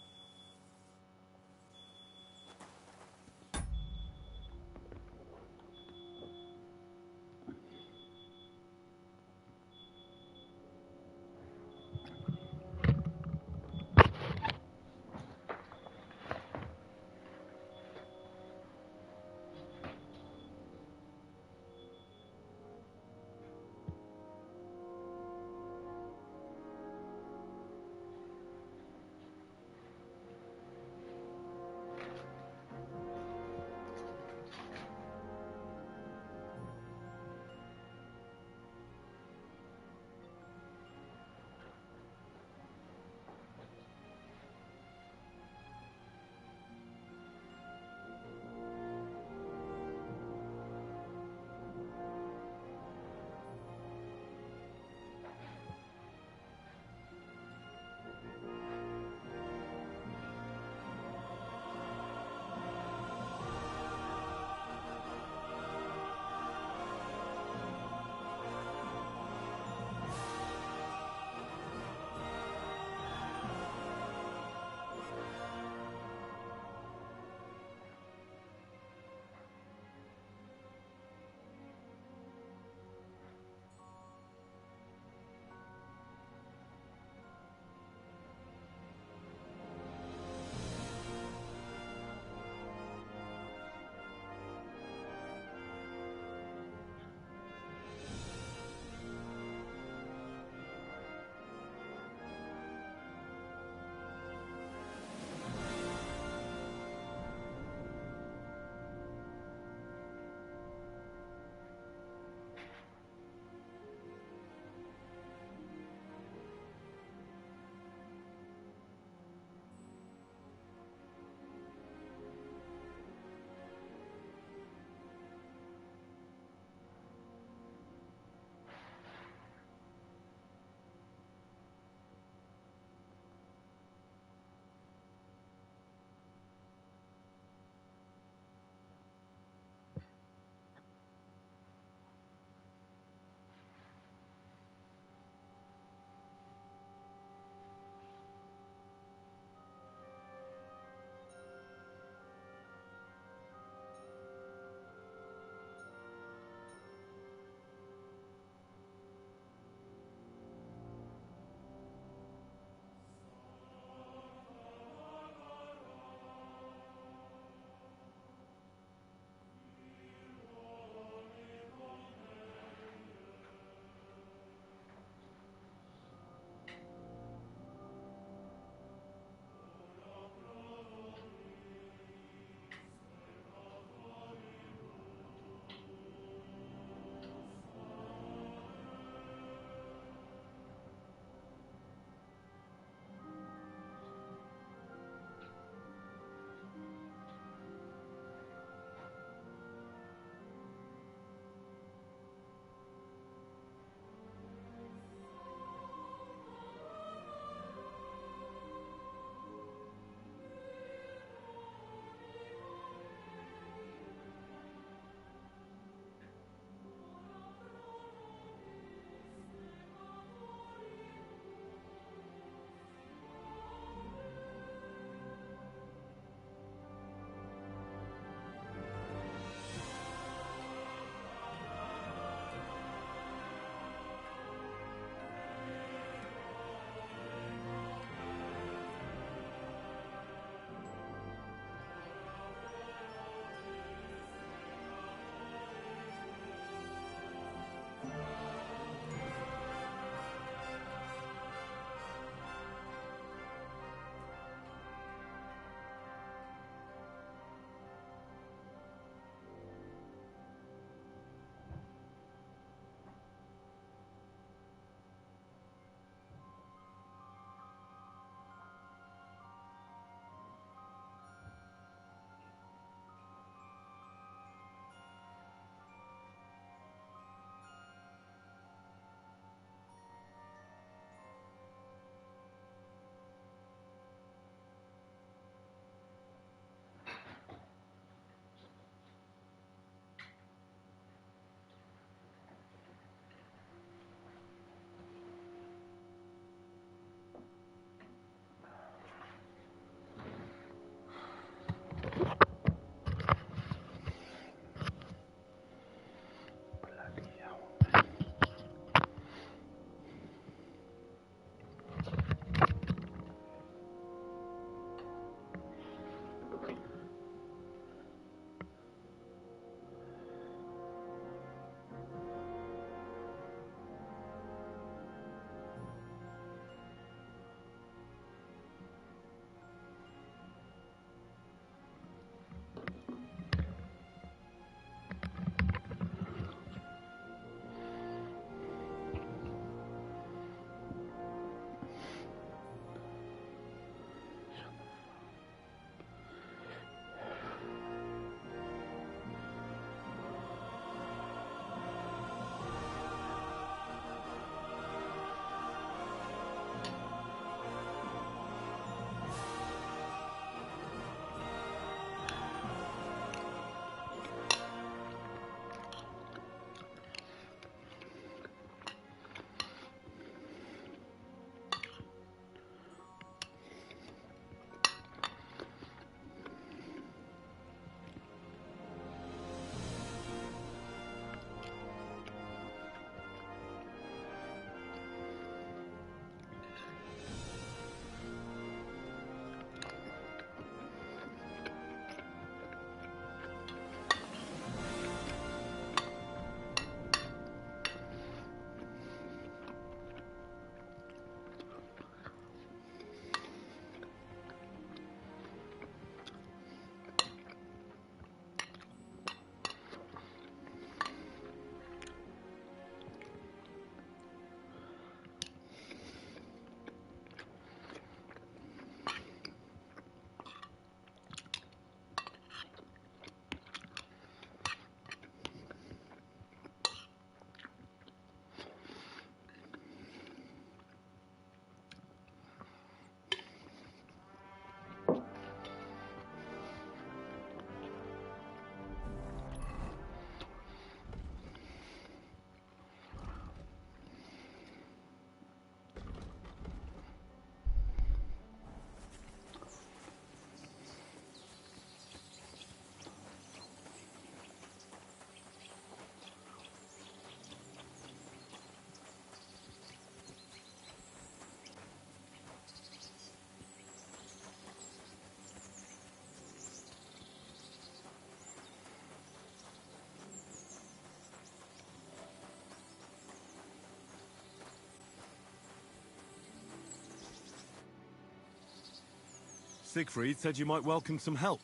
Siegfried said you might welcome some help.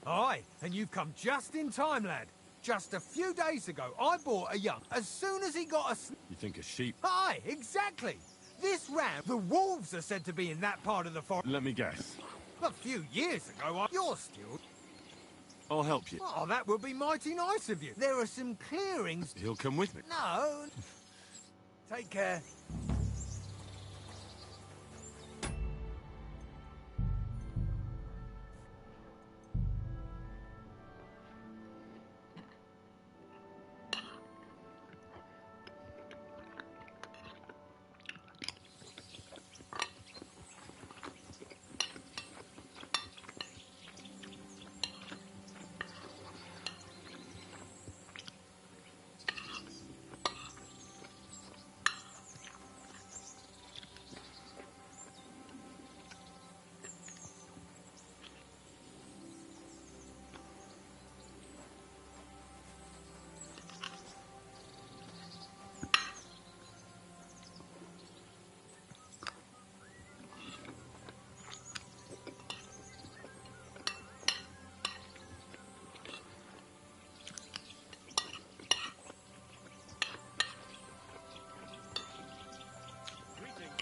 Aye, and you've come just in time, lad. Just a few days ago, I bought a young. As soon as he got a... You think a sheep? Aye, exactly. This ram, the wolves are said to be in that part of the forest. Let me guess. A few years ago, you're still... I'll help you. Oh, that would be mighty nice of you. There are some clearings... He'll come with me. No. Take care.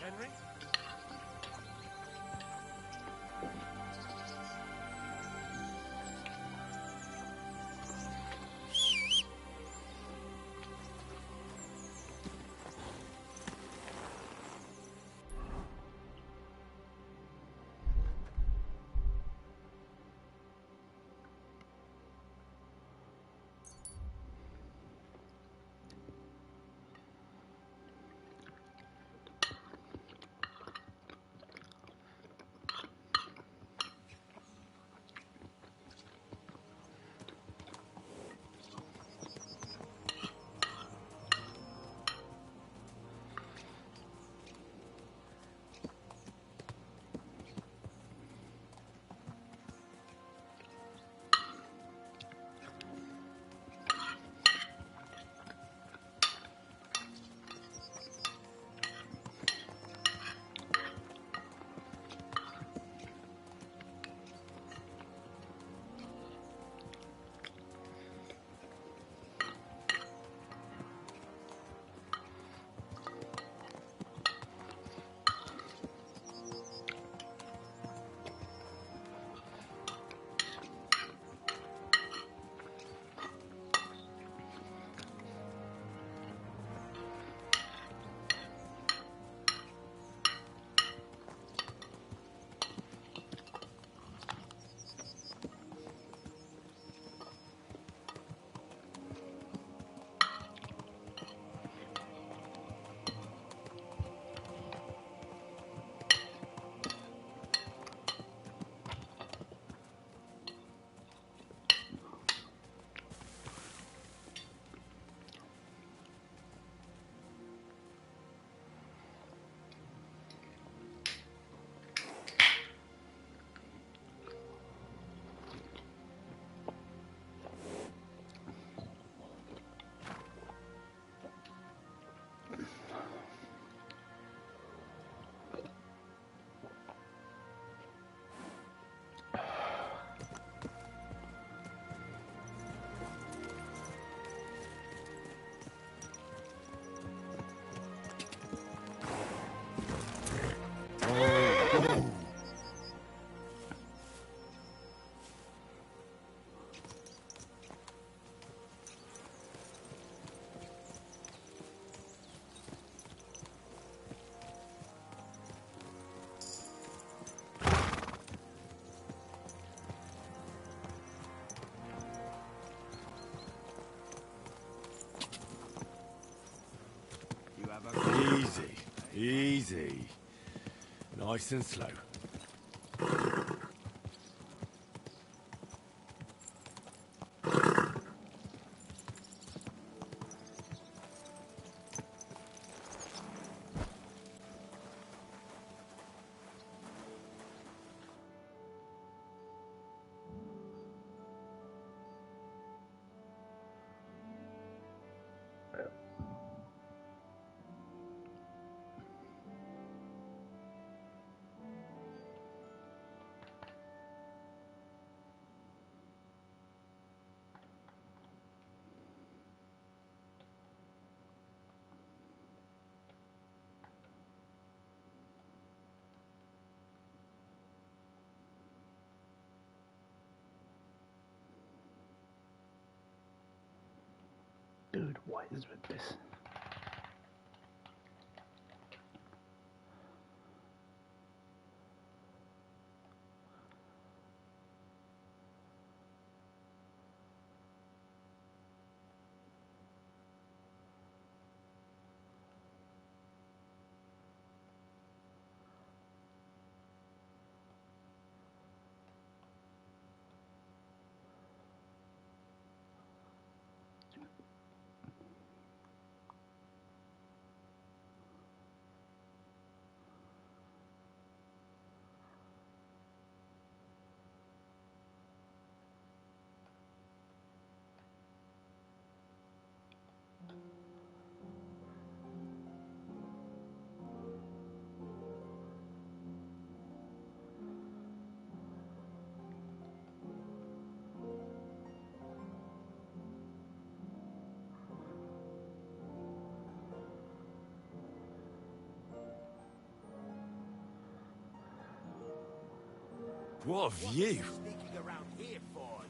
Henry? Easy, easy. Nice and slow. Dude, what is with this? What a view! Sneaking around here for?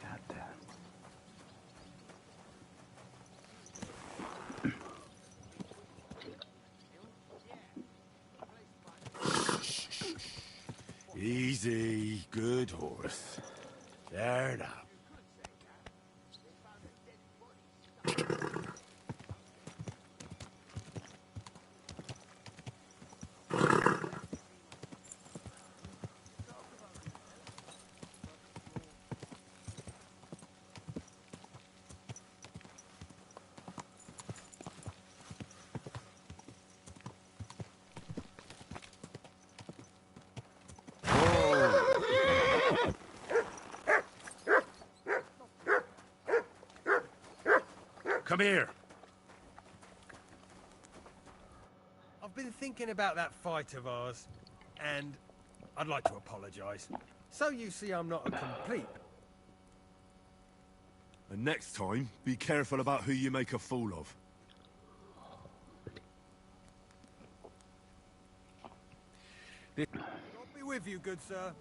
God damn. Easy, good horse. There now. Come here. I've been thinking about that fight of ours, and I'd like to apologise. So you see I'm not a complete... And next time, be careful about who you make a fool of. God be with you, good sir.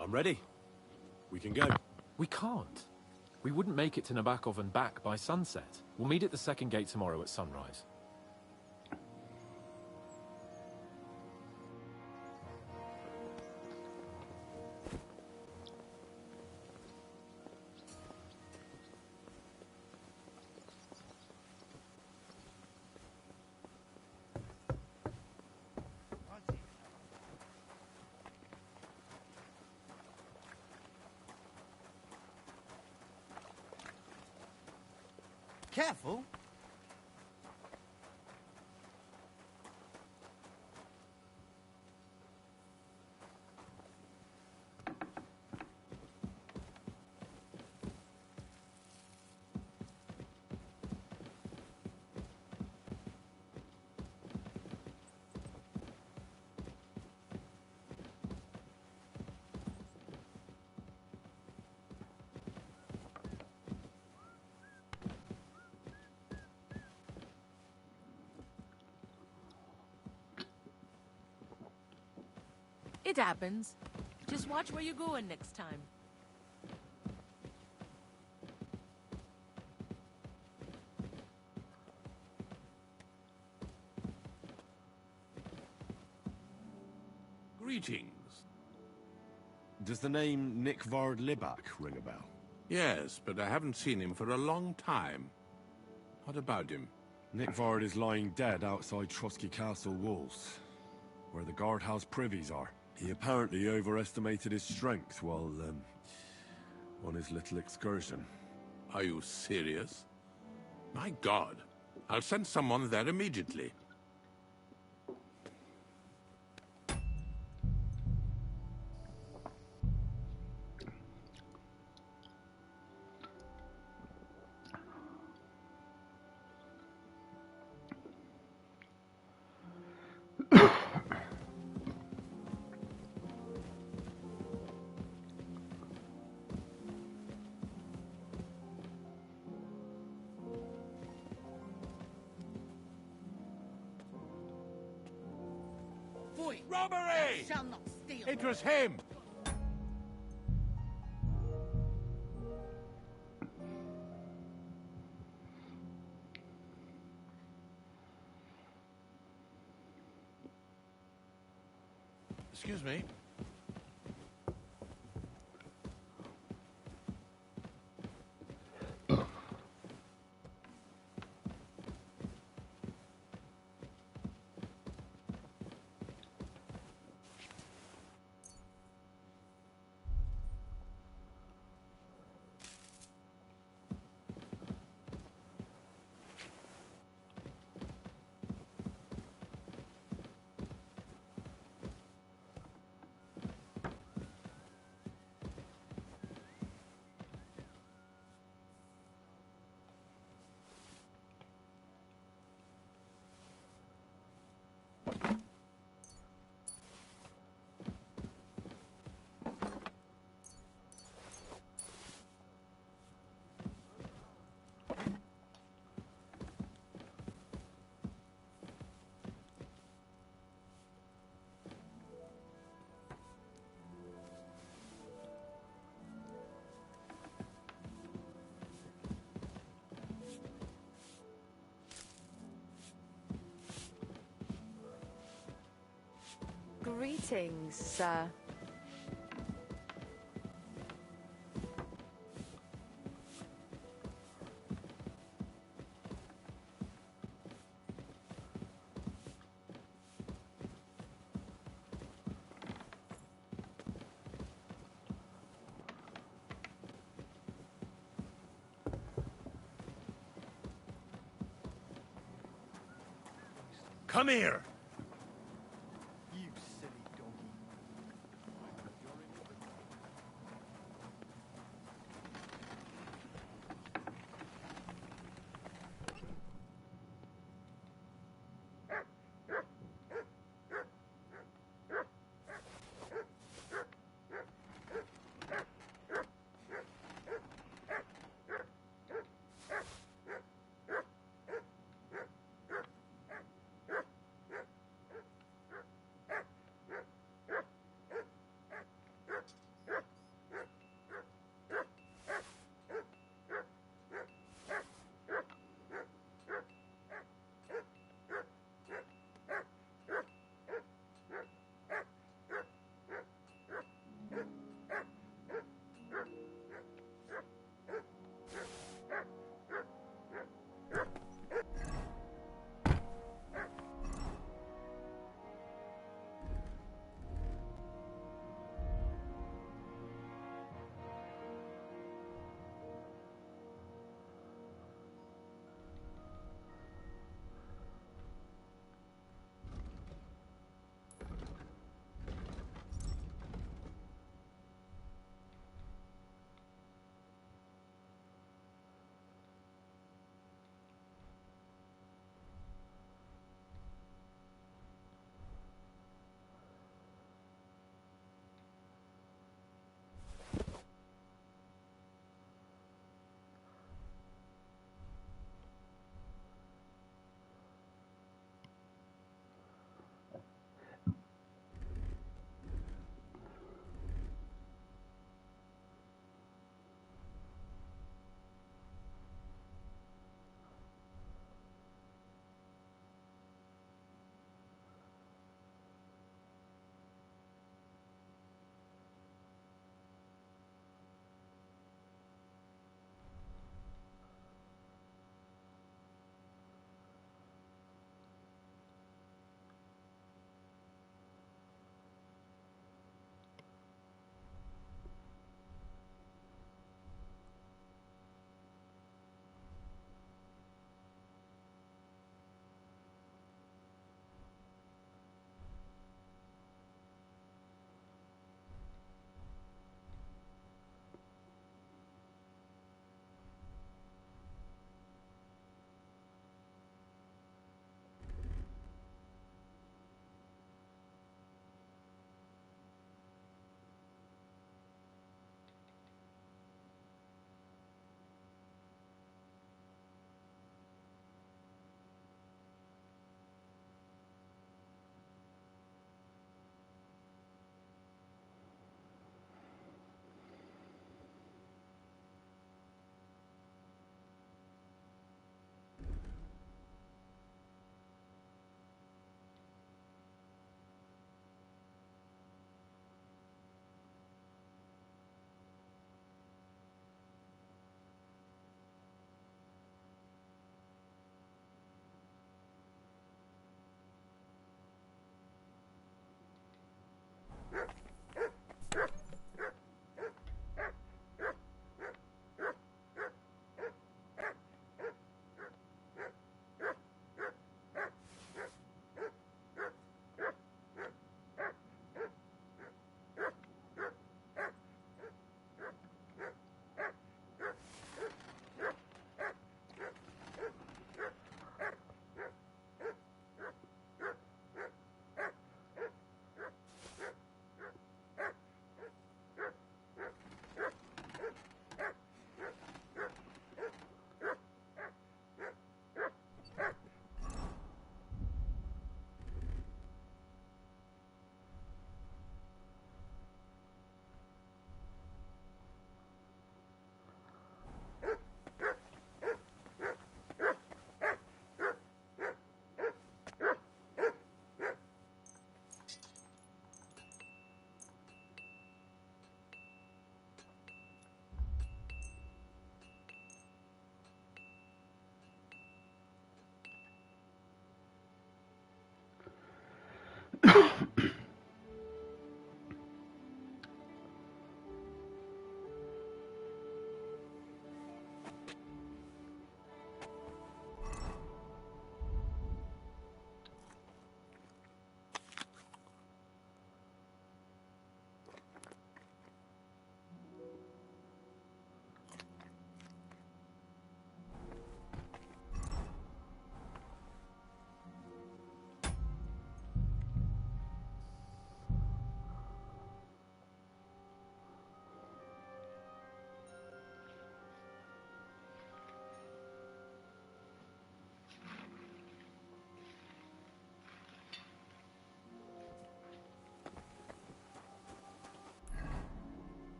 I'm ready. We can go. We can't. We wouldn't make it to Nabokov and back by sunset. We'll meet at the second gate tomorrow at sunrise. Careful. It happens. Just watch where you're going next time. Greetings. Does the name Nick Vard Libak ring a bell? Yes, but I haven't seen him for a long time. What about him? Nick Vard is lying dead outside Trotsky Castle walls, where the guardhouse privies are. He apparently overestimated his strength while, on his little excursion. Are you serious? My God. I'll send someone there immediately. Robbery! Shall not steal. It was him! Excuse me. Greetings, sir. Come here! You silly doggy.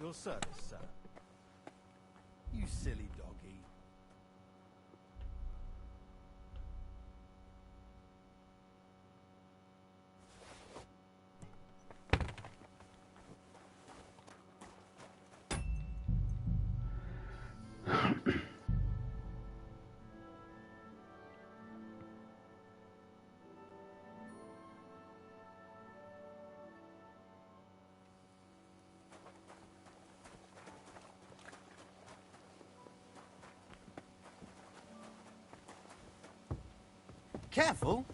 medical service, sir. You silly doggy. Careful!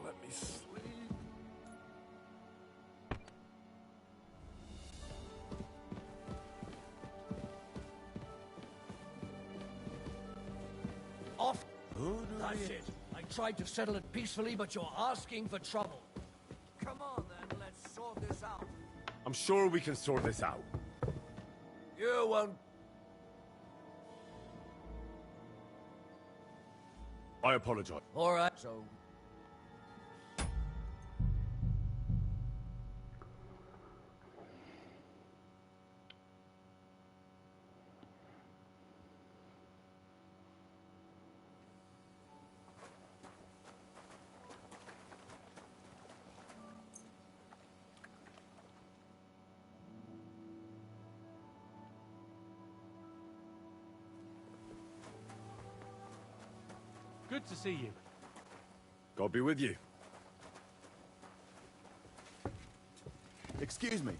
Let me sleep. Off. That's it. I tried to settle it peacefully, but you're asking for trouble. Come on, then. Let's sort this out. I'm sure we can sort this out. You won't. I apologize. All right, so... Good to see you. God be with you. Excuse me.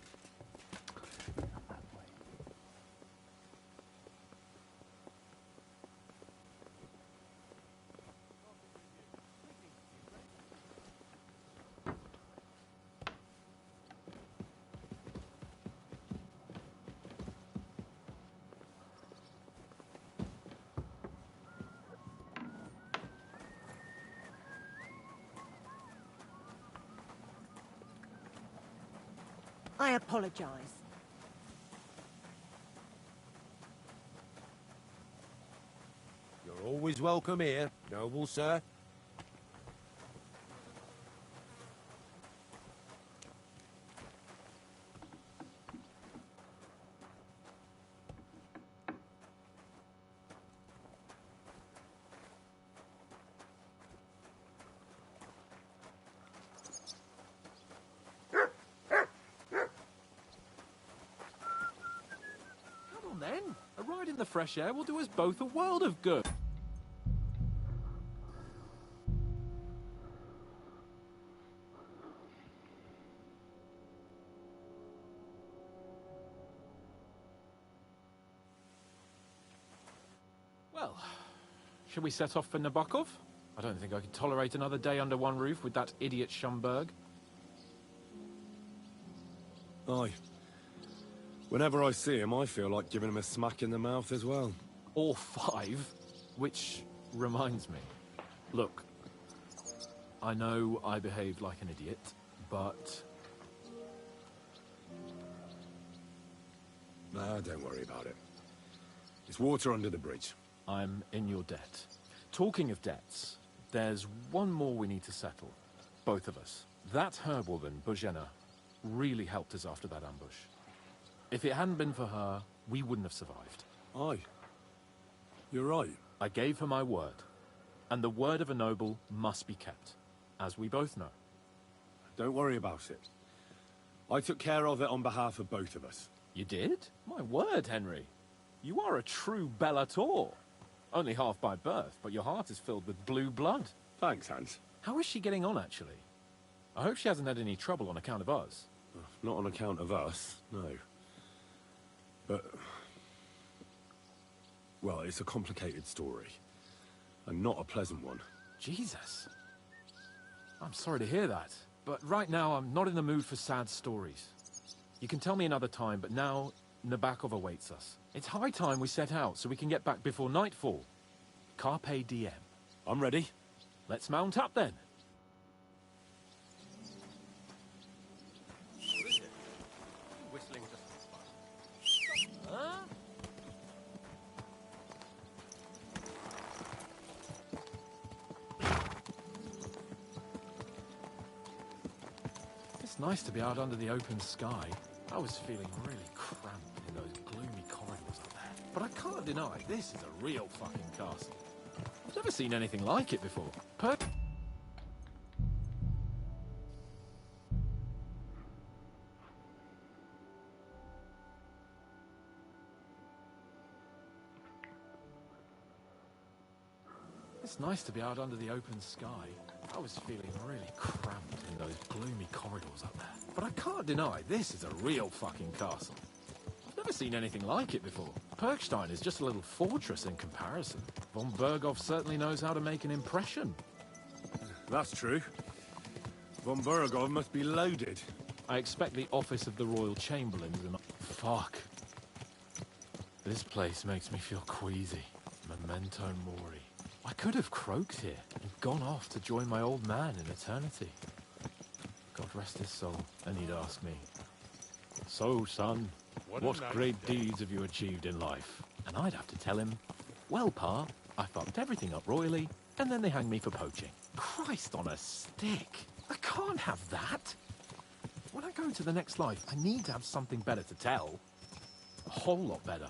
I apologize. You're always welcome here, noble sir. Come on then. A ride in the fresh air will do us both a world of good. Well, shall we set off for Nabokov? I don't think I could tolerate another day under one roof with that idiot Schomburg. Aye. Whenever I see him, I feel like giving him a smack in the mouth as well. Or 5. Which reminds me. Look, I know I behaved like an idiot, but... Nah, don't worry about it. It's water under the bridge. I'm in your debt. Talking of debts, there's one more we need to settle. Both of us. That herb-woman, Bozhena, really helped us after that ambush. If it hadn't been for her, we wouldn't have survived. Aye. You're right. I gave her my word. And the word of a noble must be kept, as we both know. Don't worry about it. I took care of it on behalf of both of us. You did? My word, Henry. You are a true Bellator. Only half by birth, but your heart is filled with blue blood. Thanks, Hans. How is she getting on, actually? I hope she hasn't had any trouble on account of us. Not on account of us, no. But... well, it's a complicated story. And not a pleasant one. Jesus. I'm sorry to hear that. But right now, I'm not in the mood for sad stories. You can tell me another time, but now, Nabokov awaits us. It's high time we set out so we can get back before nightfall. Carpe diem. I'm ready. Let's mount up then. Whistling just... Huh? It's nice to be out under the open sky. I was feeling really cramped in those gloomy corridors up there. But I can't deny, this is a real fucking castle. I've never seen anything like it before. It's nice to be out under the open sky. I was feeling really cramped in those gloomy corridors up there. But I can't deny, this is a real fucking castle. I've never seen anything like it before. Perkstein is just a little fortress in comparison. Von Berghoff certainly knows how to make an impression. That's true. Von Berghoff must be loaded. I expect the office of the Royal Chamberlain is fuck. This place makes me feel queasy. Memento mori. I could have croaked here and gone off to join my old man in eternity. God rest his soul, and he'd ask me, "So, son, what great deeds have you achieved in life?" And I'd have to tell him, "Well, Pa, I fucked everything up royally, and then they hanged me for poaching." Christ on a stick! I can't have that! When I go to the next life, I need to have something better to tell. A whole lot better.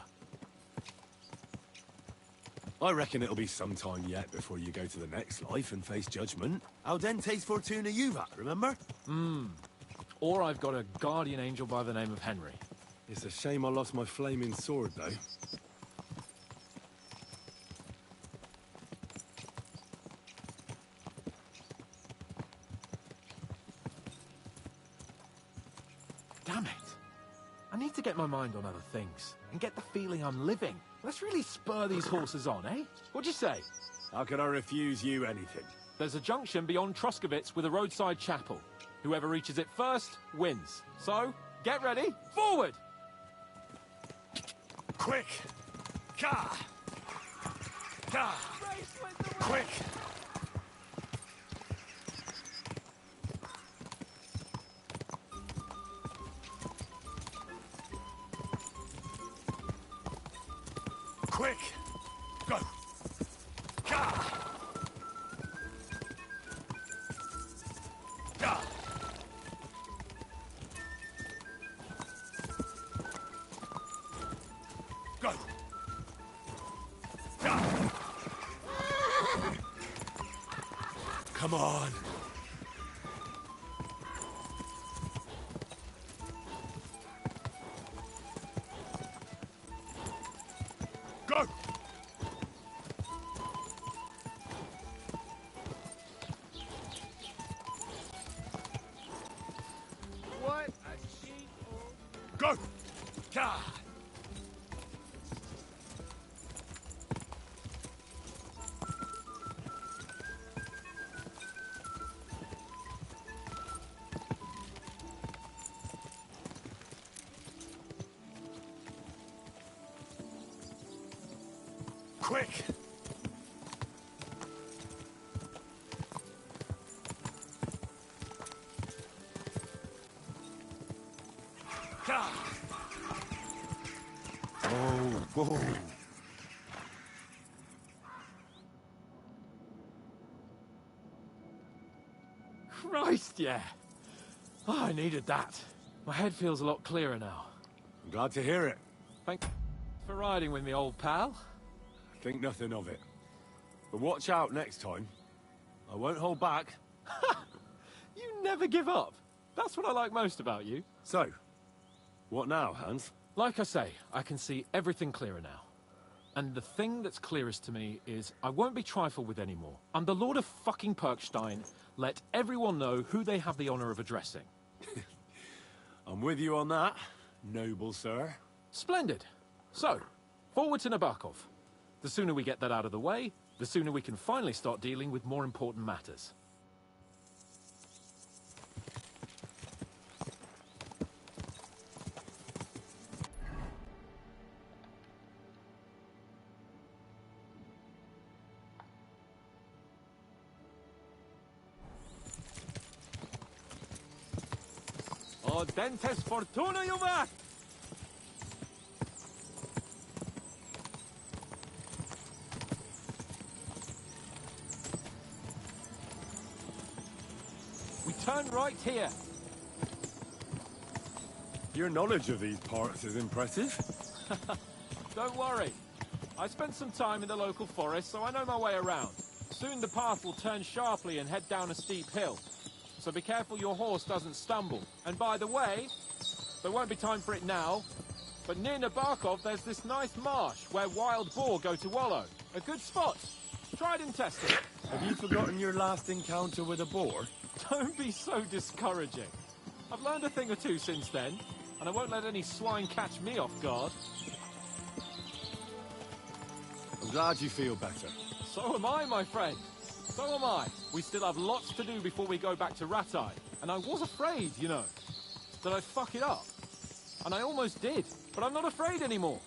I reckon it'll be some time yet before you go to the next life and face judgment. Al dente's fortuna juvat, remember? Or I've got a guardian angel by the name of Henry. It's a shame I lost my flaming sword, though. Damn it. I need to get my mind on other things and get the feeling I'm living. Let's really spur these horses on, eh? What'd you say? How could I refuse you anything? There's a junction beyond Truskovitz with a roadside chapel. Whoever reaches it first wins. So, get ready, forward! Quick! Ka! Ka! Quick! Quick! Go! Ka! Ka! Go! Ka! Come on! Go! What a sheep! Go! Ka! Quick! Ka! Go! Christ, yeah. Oh, I needed that. My head feels a lot clearer now. I'm glad to hear it. Thanks for riding with me, old pal. Think nothing of it. But watch out next time. I won't hold back. You never give up. That's what I like most about you. So, what now, Hans? Like I say, I can see everything clearer now. And the thing that's clearest to me is I won't be trifled with anymore. I'm the Lord of fucking Perkstein. Let everyone know who they have the honor of addressing. I'm with you on that, noble sir. Splendid. So, forward to Nabokov. The sooner we get that out of the way, the sooner we can finally start dealing with more important matters. Dentes fortuna juvat! We turn right here. Your knowledge of these parts is impressive. Don't worry. I spent some time in the local forest, so I know my way around. Soon the path will turn sharply and head down a steep hill. So be careful your horse doesn't stumble. And by the way, there won't be time for it now, but near Nabokov there's this nice marsh where wild boar go to wallow. A good spot. Tried and tested. Have you forgotten your last encounter with a boar? Don't be so discouraging. I've learned a thing or two since then, and I won't let any swine catch me off guard. I'm glad you feel better. So am I, my friend. So am I. We still have lots to do before we go back to Ratai. And I was afraid, you know, that I'd fuck it up. And I almost did, but I'm not afraid anymore.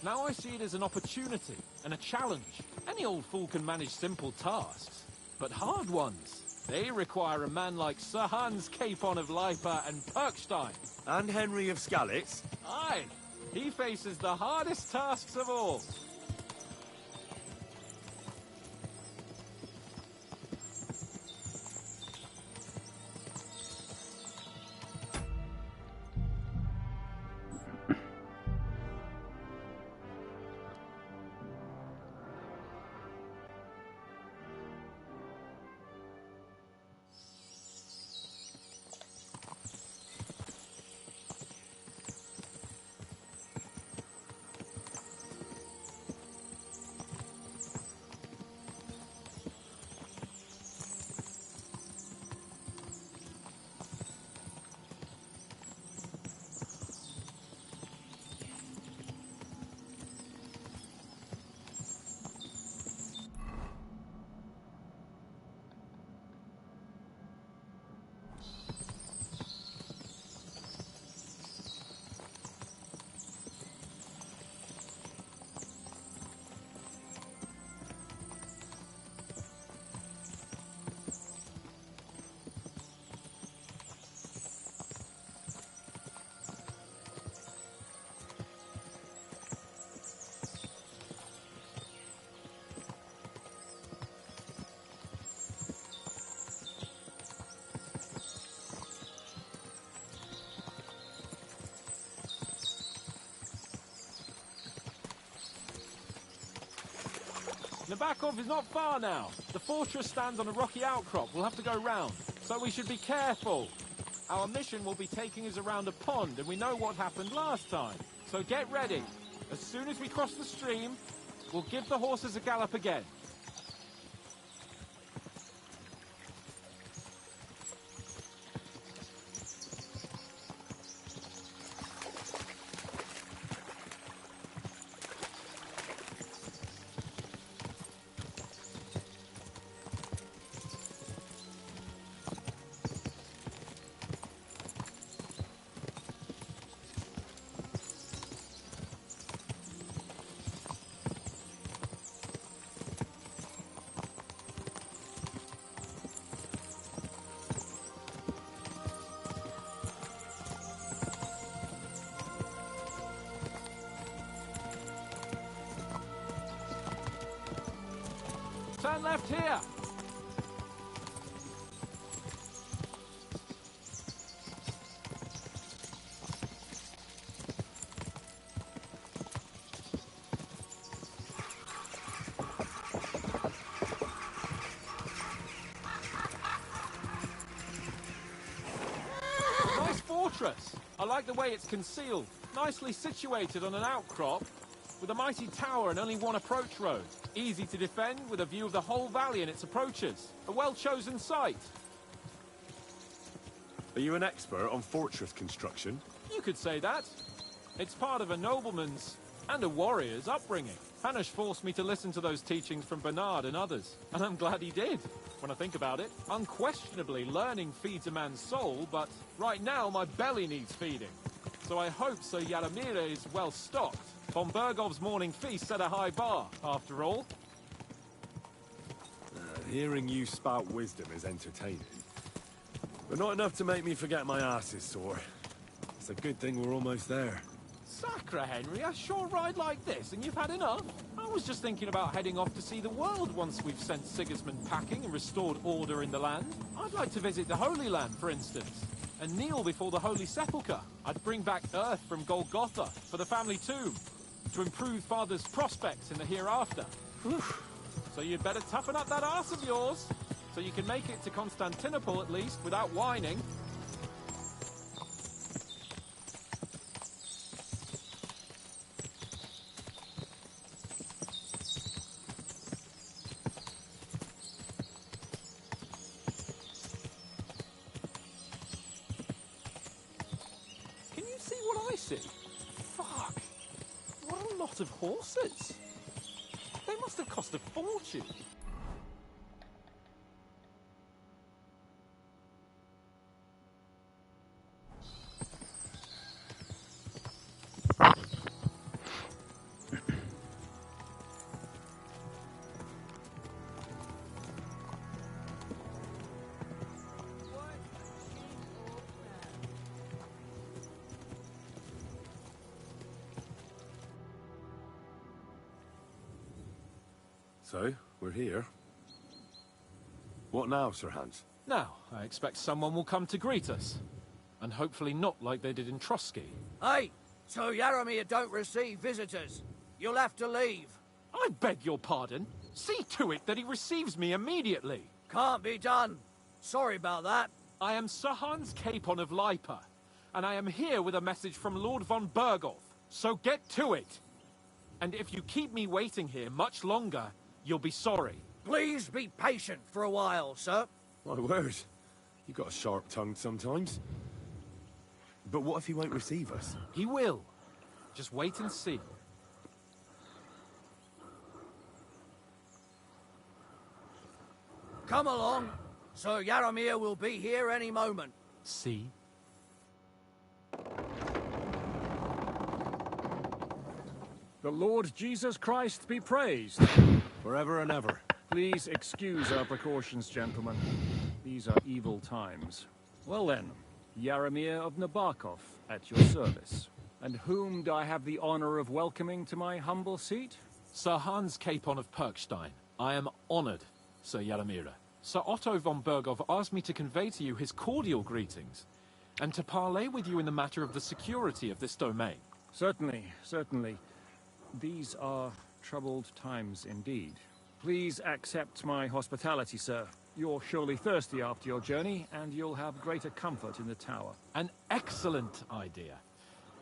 Now I see it as an opportunity and a challenge. Any old fool can manage simple tasks, but hard ones, they require a man like Sir Hans Capon of Leipa and Perkstein. And Henry of Skalitz. Aye, he faces the hardest tasks of all. Nabokov is not far now. The fortress stands on a rocky outcrop. We'll have to go round, so we should be careful. Our mission will be taking us around a pond, and we know what happened last time. So get ready. As soon as we cross the stream, we'll give the horses a gallop again. Turn left here. Nice fortress. I like the way it's concealed. Nicely situated on an outcrop, with a mighty tower and only one approach road. Easy to defend, with a view of the whole valley and its approaches. A well-chosen site. Are you an expert on fortress construction? You could say that. It's part of a nobleman's and a warrior's upbringing. Hanush forced me to listen to those teachings from Bernard and others, and I'm glad he did. When I think about it, unquestionably learning feeds a man's soul, but right now my belly needs feeding. So I hope Sir Yaramir is well stocked. Von Bergov's morning feast set a high bar, after all. Hearing you spout wisdom is entertaining, but not enough to make me forget my ass is sore. It's a good thing we're almost there. Sacre, Henry, a short ride like this, and you've had enough? I was just thinking about heading off to see the world once we've sent Sigismund packing and restored order in the land. I'd like to visit the Holy Land, for instance, and kneel before the Holy Sepulchre. I'd bring back earth from Golgotha for the family tomb, to improve Father's prospects in the hereafter. So you'd better toughen up that arse of yours, so you can make it to Constantinople at least, without whining. Fuck! What a lot of horses! They must have cost a fortune. So, we're here. What now, Sir Hans? Now, I expect someone will come to greet us. And hopefully not like they did in Trotsky. Hey! So Yaramir don't receive visitors. You'll have to leave. I beg your pardon. See to it that he receives me immediately. Can't be done. Sorry about that. I am Sir Hans Capon of Lipa, and I am here with a message from Lord von Berghoff. So get to it. And if you keep me waiting here much longer, you'll be sorry. Please be patient for a while, sir. My word. You got a sharp tongue sometimes. But what if he won't receive us? He will. Just wait and see. Come along. Sir Yaramir will be here any moment. See? The Lord Jesus Christ be praised. Forever and ever. Please excuse our precautions, gentlemen. These are evil times. Well then, Yaramir of Nabokov, at your service. And whom do I have the honor of welcoming to my humble seat? Sir Hans Capon of Perkstein. I am honored, Sir Yaramir. Sir Otto von Berghoff asked me to convey to you his cordial greetings, and to parley with you in the matter of the security of this domain. Certainly, certainly. These are troubled times indeed. Please accept my hospitality, sir. You're surely thirsty after your journey, and you'll have greater comfort in the tower. An excellent idea.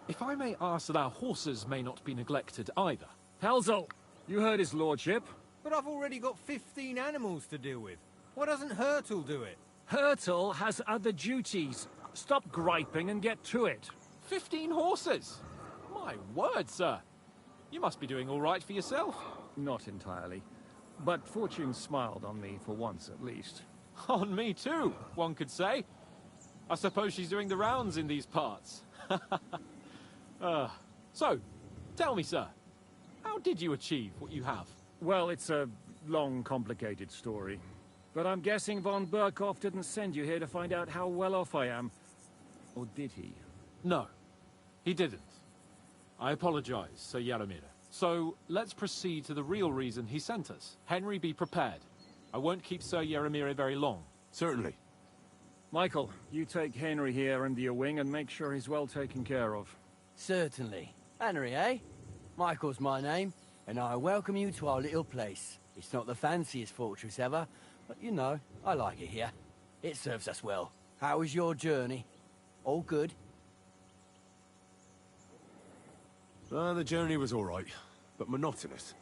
If I may ask that our horses may not be neglected either. Helzel, you heard his lordship. But I've already got 15 animals to deal with. Why doesn't Hurtle do it? Hurtle has other duties. Stop griping and get to it. 15 horses? My word, sir. You must be doing all right for yourself. Not entirely. But fortune smiled on me for once, at least. On me too, one could say. I suppose she's doing the rounds in these parts. So, tell me, sir, how did you achieve what you have? Well, it's a long, complicated story. But I'm guessing von Berghoff didn't send you here to find out how well off I am. Or did he? No, he didn't. I apologize, Sir Yaramir. So, let's proceed to the real reason he sent us. Henry, be prepared. I won't keep Sir Yaramir very long. Certainly. Michael, you take Henry here under your wing and make sure he's well taken care of. Certainly. Henry, eh? Michael's my name, and I welcome you to our little place. It's not the fanciest fortress ever, but you know, I like it here. It serves us well. How was your journey? All good? The journey was all right, but monotonous.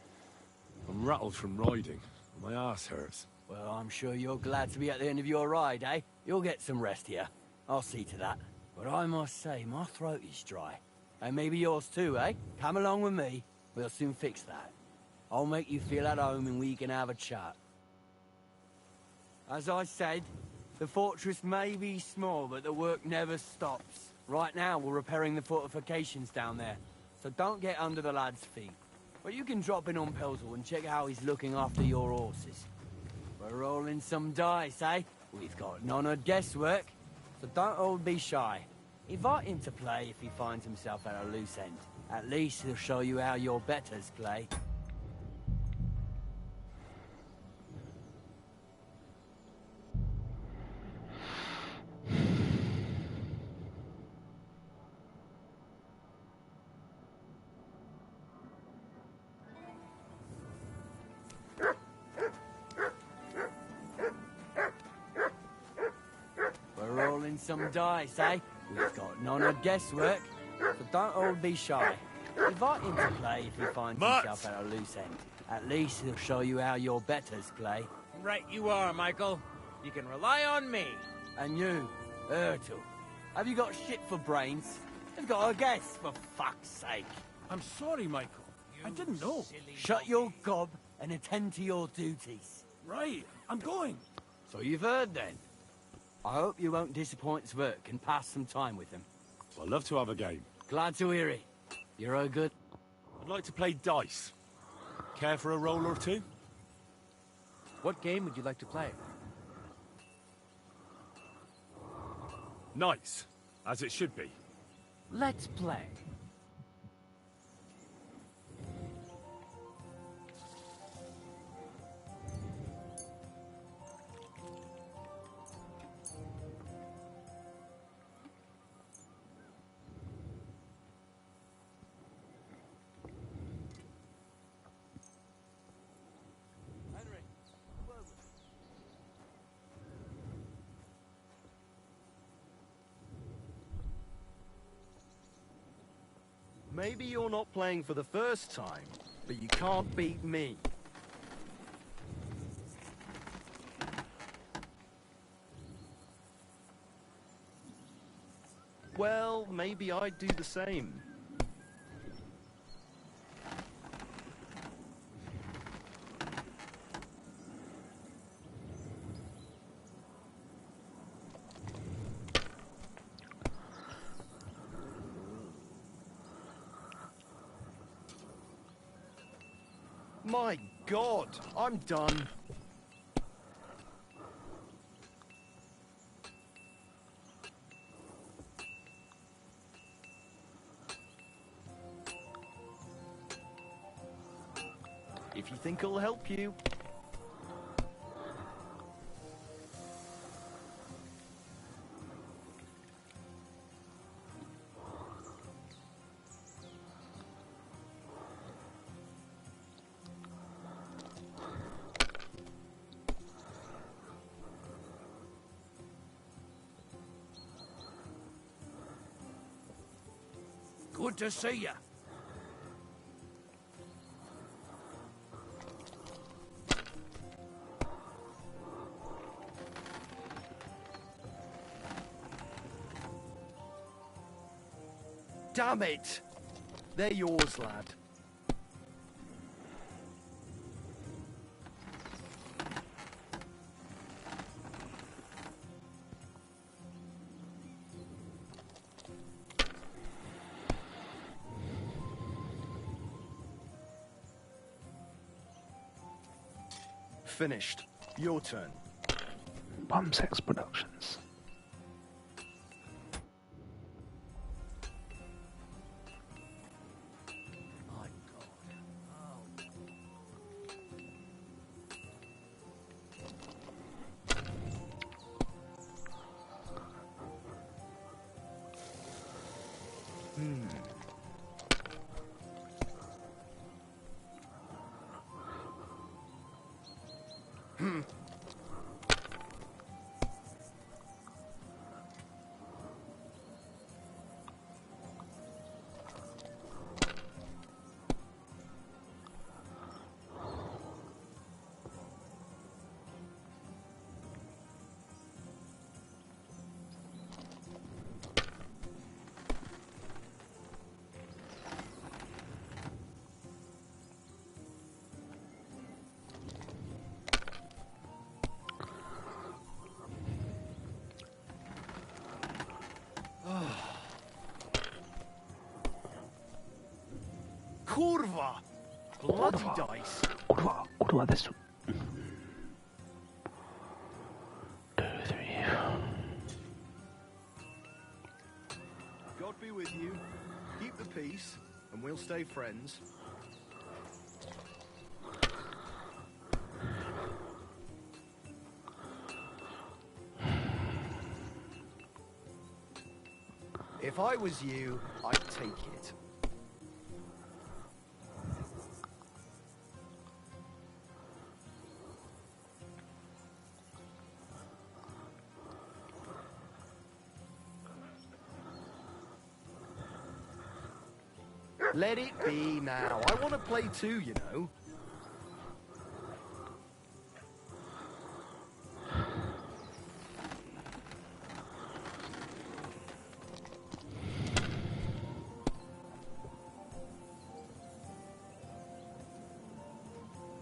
I'm rattled from riding. My ass hurts. Well, I'm sure you're glad to be at the end of your ride, eh? You'll get some rest here. I'll see to that. But I must say, my throat is dry. And maybe yours too, eh? Come along with me. We'll soon fix that. I'll make you feel at home and we can have a chat. As I said, the fortress may be small, but the work never stops. Right now, we're repairing the fortifications down there, so don't get under the lad's feet. But you can drop in on Pelzel and check how he's looking after your horses. We're rolling some dice, eh? We've got none of guesswork, so don't all be shy. Invite him to play if he finds himself at a loose end. At least he'll show you how your betters play. We're rolling some dice, eh? We've got none of guesswork, so don't all be shy. Invite him to play if he finds himself at a loose end. At least he'll show you how your betters play. Right you are, Michael. You can rely on me. And you, Ertl, have you got shit for brains? You've got a guess, for fuck's sake. I'm sorry, Michael. I didn't know. Shut your gob and attend to your duties. Right, I'm going. So you've heard then. I hope you won't disappoint Svert and pass some time with him. I'd love to have a game. Glad to hear it. You're all good? I'd like to play dice. Care for a roll or two? What game would you like to play? Nice, as it should be. Let's play. Maybe you're not playing for the first time, but you can't beat me. Well, maybe I'd do the same. My God, I'm done. If you think it'll help you. Good to see you. Damn it! They're yours, lad. Finished. Your turn. Bombsex Productions. Kurva! Bloody dice. Urva adesso. 2, 3. God be with you. Keep the peace, and we'll stay friends. If I was you, I'd take it. Let it be now. I want to play too, you know.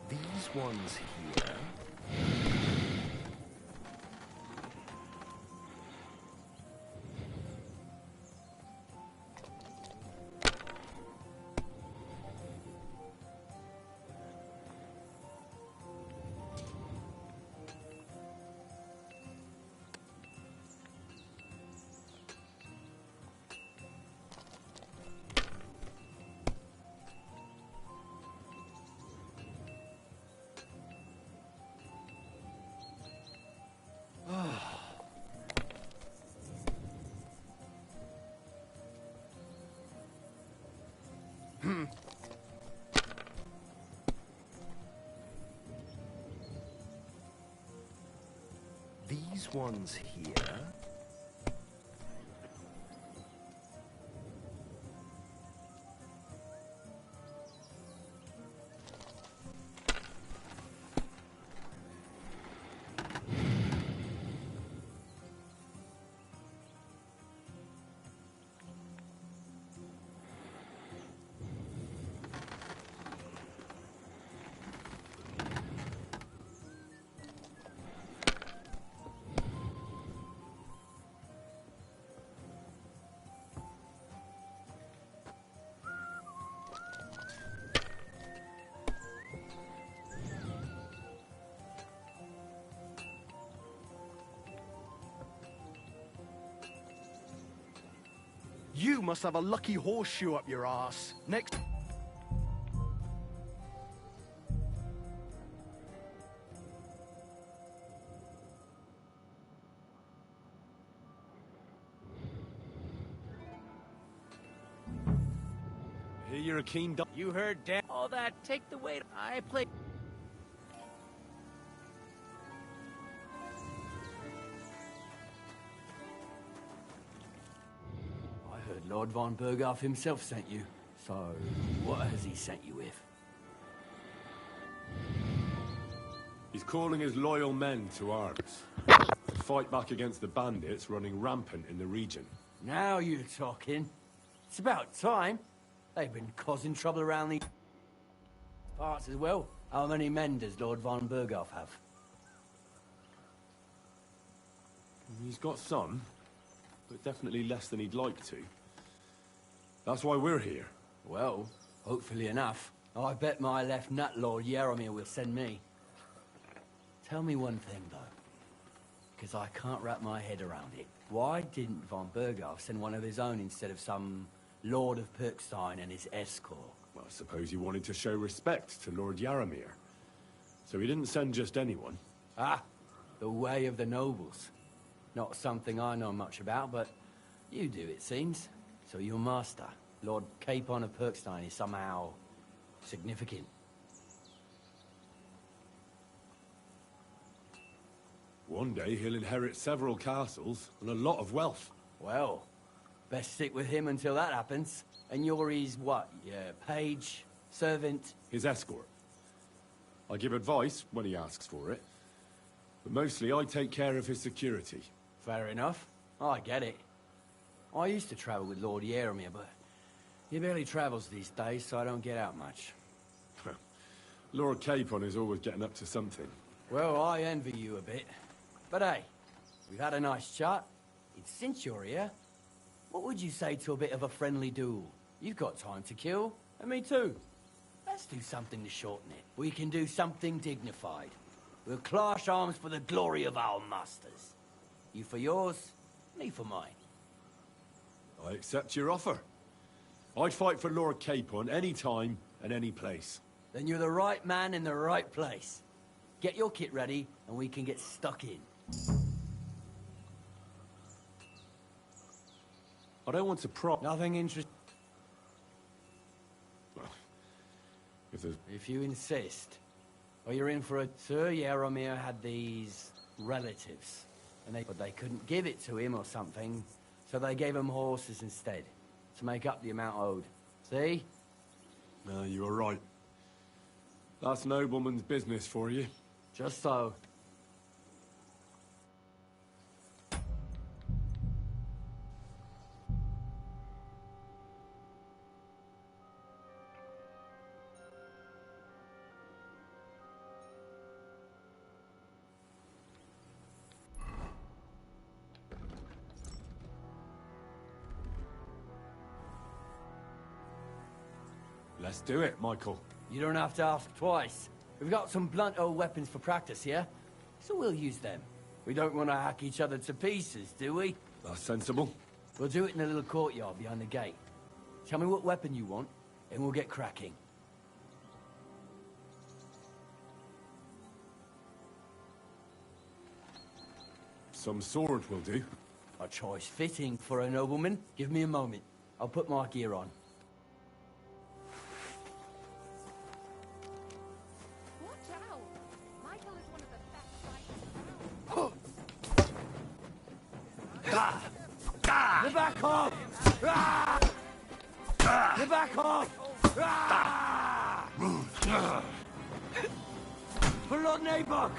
These ones here. These ones here. You must have a lucky horseshoe up your ass. Next... Here you're a keen dog. You heard Dan. All that, take the weight. I play. I heard Lord von Berghoff himself sent you. So, what has he sent you with? He's calling his loyal men to arms. To fight back against the bandits running rampant in the region. Now you're talking. It's about time. They've been causing trouble around these parts as well. How many men does Lord von Berghoff have? He's got some, but definitely less than he'd like to. That's why we're here. Well, hopefully enough. I bet my left nut Lord Yaromir will send me. Tell me one thing, though, because I can't wrap my head around it. Why didn't von Berghoff send one of his own instead of some Lord of Perkstein and his escort? Well, I suppose he wanted to show respect to Lord Yaromir. So he didn't send just anyone. Ah, the way of the nobles. Not something I know much about, but you do, it seems. So your master, Lord Capon of Perkstein, is somehow significant. One day he'll inherit several castles and a lot of wealth. Well, best stick with him until that happens. And you're his, what, page, servant? His escort. I give advice when he asks for it. But mostly I take care of his security. Fair enough. I get it. I used to travel with Lord Yaromir, but he barely travels these days, so I don't get out much. Lord Capon is always getting up to something. Well, I envy you a bit. But hey, we've had a nice chat. Since you're here, what would you say to a bit of a friendly duel? You've got time to kill, And me too. Let's do something to shorten it. We can do something dignified. We'll clash arms for the glory of our masters. You for yours, me for mine. I accept your offer. I'd fight for Lord Capon any time and any place. Then you're the right man in the right place. Get your kit ready, and we can get stuck in. I don't want to Nothing interesting. Well, if you insist. Well, you're in for it. Sir Yaromir had these relatives, but they couldn't give it to him or something, so they gave him horses instead, to make up the amount owed. See? No, you are right. That's nobleman's business for you. Just so. Let's do it, Michael. You don't have to ask twice. We've got some blunt old weapons for practice here, so we'll use them. We don't want to hack each other to pieces, do we? That's sensible. We'll do it in the little courtyard behind the gate. Tell me what weapon you want, and we'll get cracking. Some sword will do. A choice fitting for a nobleman. Give me a moment. I'll put my gear on. You're back off! You're back off! For Lord Nabuck!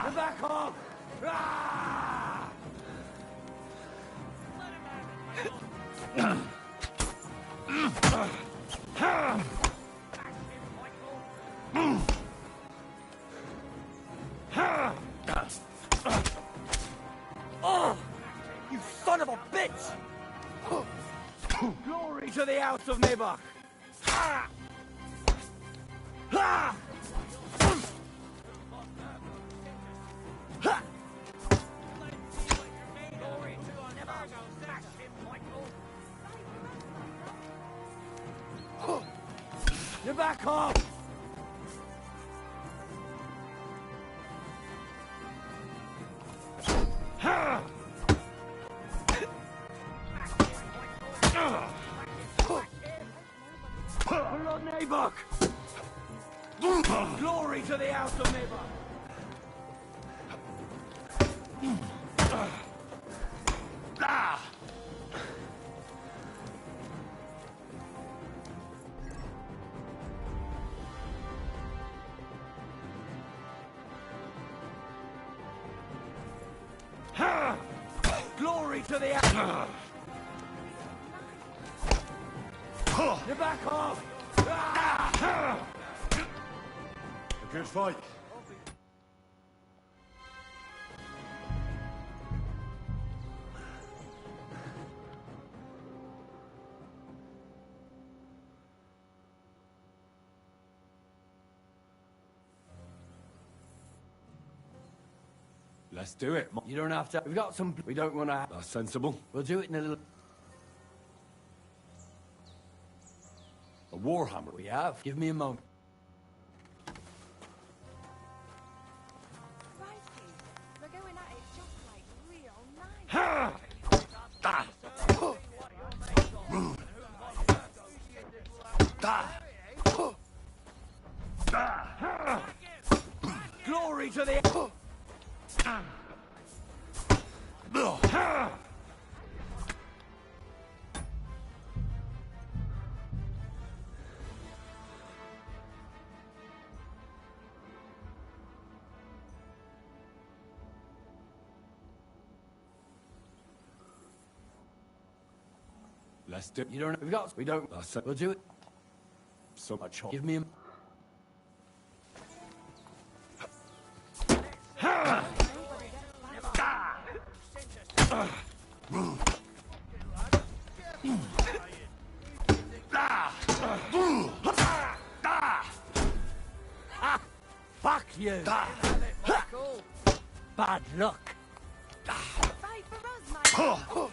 You're back off! Oh! You son of a bitch! Glory to the house of Nabuck! You're back off! Lord Nabuck! Glory to the house of Nabuck! Glory to the house! You're back off! A good fight. Let's do it. You don't have to. We've got some. We don't want to. That's sensible. We'll do it in a little. A warhammer. We have. Give me a moment. We're going at it just like real nice. Glory to the. Let's do. You don't. We've got. We don't. We'll do it. So much. Give me a. you. Michael. Bad luck. Fight for us, Michael.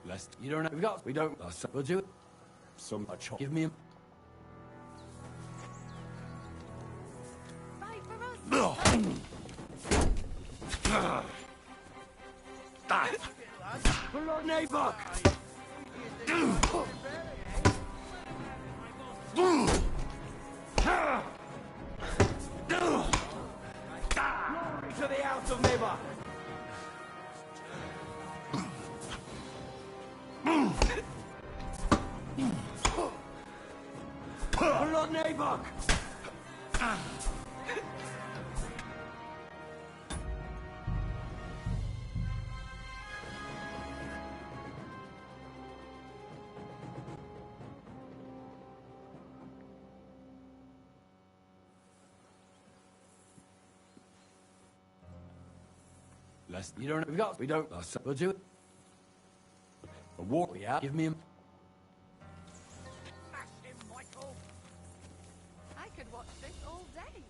Lest You don't know. We don't. We'll do it. some Give me a... Fight for us. Blood neighbor! Glory to the house of neighbor! Blood neighbor! Lest You don't know. We don't. We'll do it. A war. Yeah. Give me a... I could watch this all day.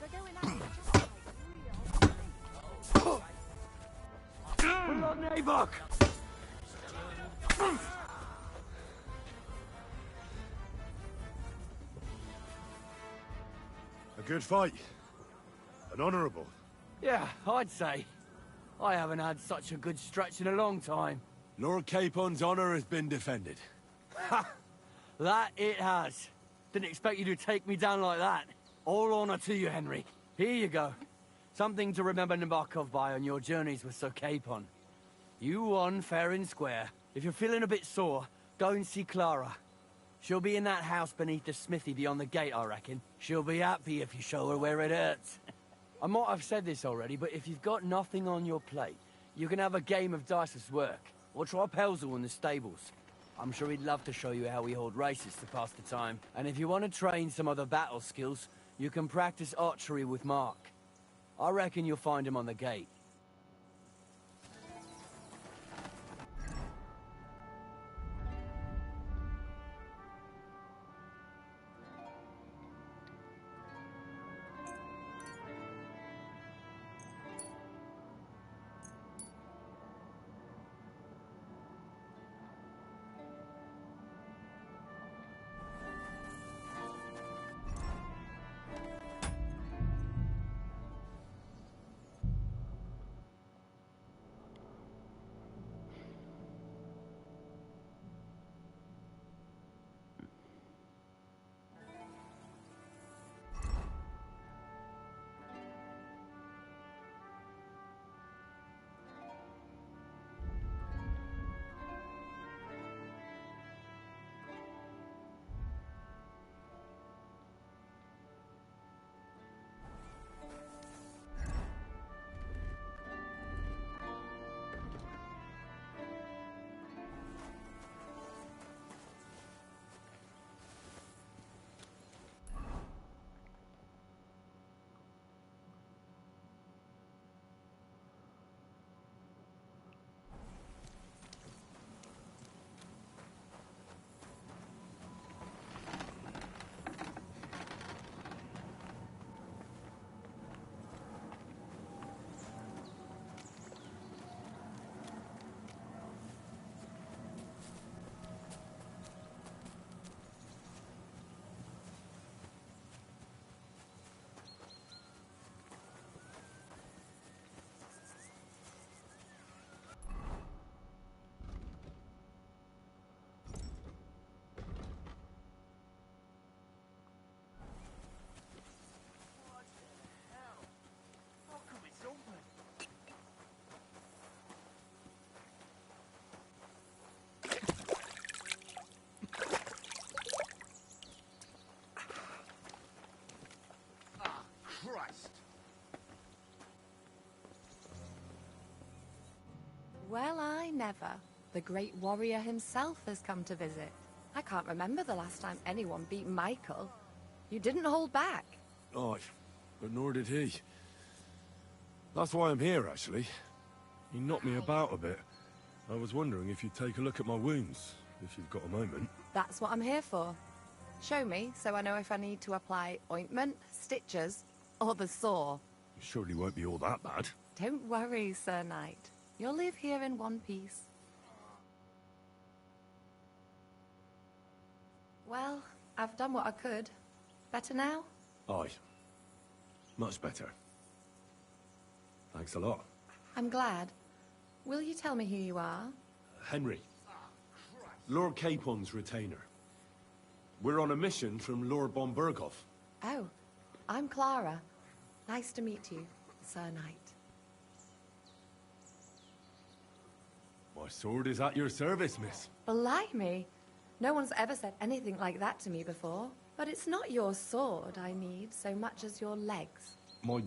They're going out Blood neighbor! A good fight. An honourable. Yeah, I'd say. I haven't had such a good stretch in a long time. Lord Capon's honor has been defended. Ha! That it has. Didn't expect you to take me down like that. All honor to you, Henry. Here you go. Something to remember Nabokov by on your journeys with Sir Capon. You won fair and square. If you're feeling a bit sore, go and see Clara. She'll be in that house beneath the smithy beyond the gate, I reckon. She'll be happy if you show her where it hurts. I might have said this already, but if you've got nothing on your plate, you can have a game of dice's work, or try Pelzel in the stables. I'm sure he'd love to show you how we hold races to pass the time. And if you want to train some other battle skills, you can practice archery with Mark. I reckon you'll find him on the gate. Well, I never. The great warrior himself has come to visit. I can't remember the last time anyone beat Michael. You didn't hold back. Aye, but nor did he. That's why I'm here, actually. He knocked me about a bit. I was wondering if you'd take a look at my wounds, if you've got a moment. That's what I'm here for. Show me, so I know if I need to apply ointment, stitches, or the saw. It surely won't be all that bad. Don't worry, Sir Knight. You'll live here in one piece. Well, I've done what I could. Better now? Aye. Much better. Thanks a lot. I'm glad. Will you tell me who you are? Henry. Lord Capon's retainer. We're on a mission from Lord Bombergoff. Oh, I'm Clara. Nice to meet you, Sir Knight. My sword is at your service, miss. Blimey! No one's ever said anything like that to me before. But it's not your sword I need so much as your legs. My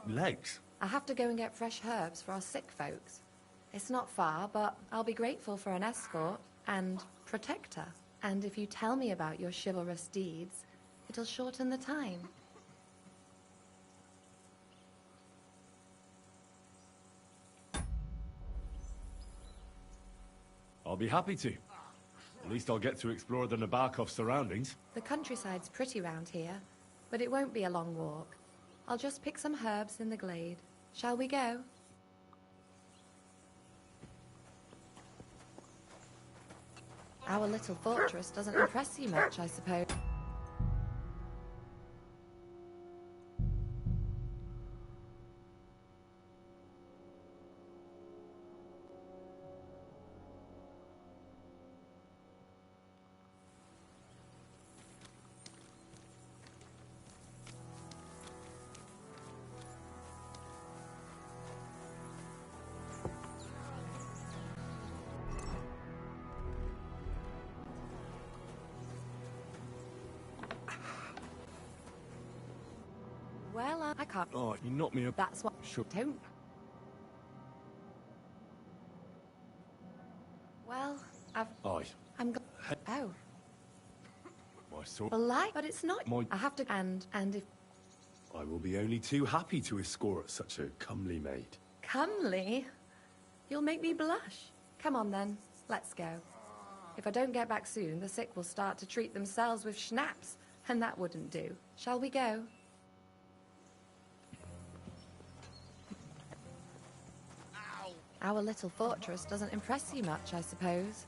legs? I have to go and get fresh herbs for our sick folks. It's not far, but I'll be grateful for an escort and protector. And if you tell me about your chivalrous deeds, it'll shorten the time. I'll be happy to. At least I'll get to explore the Nabokov surroundings. The countryside's pretty round here, but it won't be a long walk. I'll just pick some herbs in the glade. Shall we go? Our little fortress doesn't impress you much, I suppose. Well, I can't. Oh, you knocked me up. That's what. Sure. Don't. Well, Aye. I'm. Oh. My sword. But it's not. My. I have to. And if. I will be only too happy to escort such a comely maid. Comely? You'll make me blush. Come on then. Let's go. If I don't get back soon, the sick will start to treat themselves with schnapps, and that wouldn't do. Shall we go? Our little fortress doesn't impress you much, I suppose.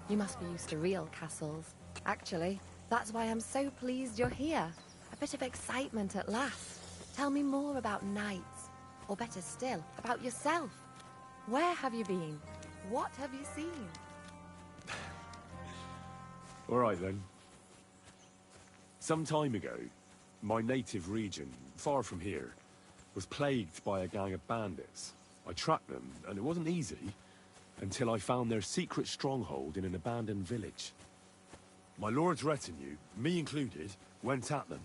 You must be used to real castles. Actually, that's why I'm so pleased you're here. A bit of excitement at last. Tell me more about knights. Or better still, about yourself. Where have you been? What have you seen? All right, then. Some time ago, my native region, far from here, was plagued by a gang of bandits. I tracked them, and it wasn't easy, until I found their secret stronghold in an abandoned village. My lord's retinue, me included, went at them.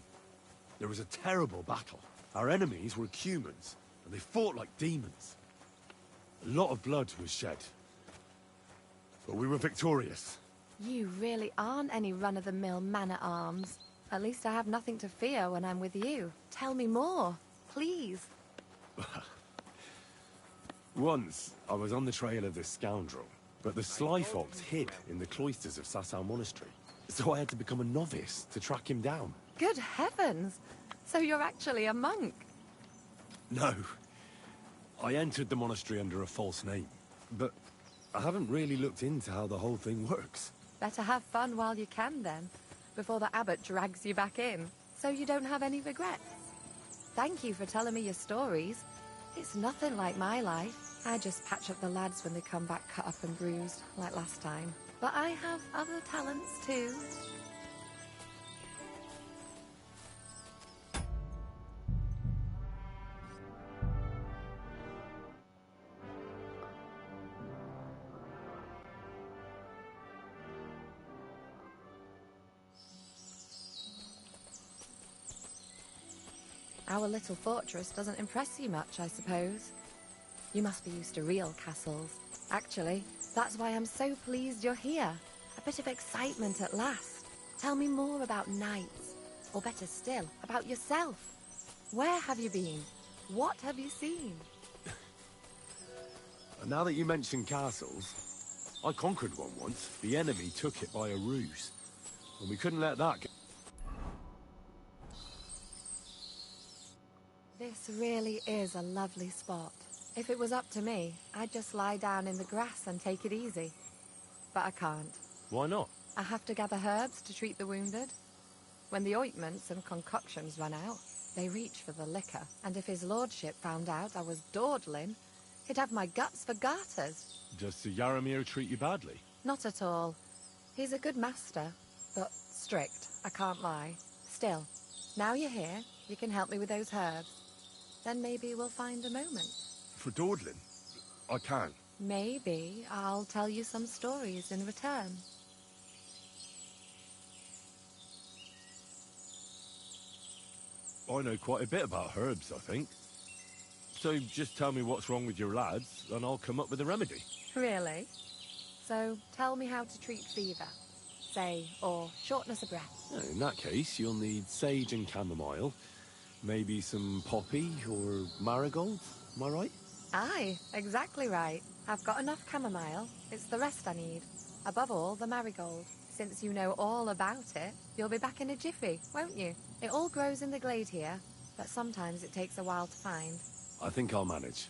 There was a terrible battle. Our enemies were humans, and they fought like demons. A lot of blood was shed, but we were victorious. You really aren't any run-of-the-mill man-at-arms. At least I have nothing to fear when I'm with you. Tell me more, please. Once, I was on the trail of this scoundrel, but the sly fox hid in the cloisters of Sasau Monastery. So I had to become a novice to track him down. Good heavens! So you're actually a monk? No. I entered the monastery under a false name, but I haven't really looked into how the whole thing works. Better have fun while you can, then, before the abbot drags you back in, so you don't have any regrets. Thank you for telling me your stories. It's nothing like my life. I just patch up the lads when they come back cut up and bruised, like last time. But I have other talents, too. Our little fortress doesn't impress you much, I suppose. You must be used to real castles. Actually, that's why I'm so pleased you're here. A bit of excitement at last. Tell me more about knights. Or better still, about yourself. Where have you been? What have you seen? Now that you mention castles, I conquered one once. The enemy took it by a ruse. And we couldn't let that go. This really is a lovely spot. If it was up to me, I'd just lie down in the grass and take it easy. But I can't. Why not? I have to gather herbs to treat the wounded. When the ointments and concoctions run out, they reach for the liquor. And if his lordship found out I was dawdling, he'd have my guts for garters. Does Sir Yaramir treat you badly? Not at all. He's a good master, but strict, I can't lie. Still, now you're here, you can help me with those herbs. Then maybe we'll find a moment. For dawdling? I can. Maybe I'll tell you some stories in return. I know quite a bit about herbs, I think. So just tell me what's wrong with your lads, and I'll come up with a remedy. Really? So tell me how to treat fever, say, or shortness of breath. In that case, you'll need sage and chamomile, maybe some poppy or marigold, am I right? Aye, exactly right. I've got enough chamomile. It's the rest I need. Above all, the marigold. Since you know all about it, you'll be back in a jiffy, won't you? It all grows in the glade here, but sometimes it takes a while to find. I think I'll manage.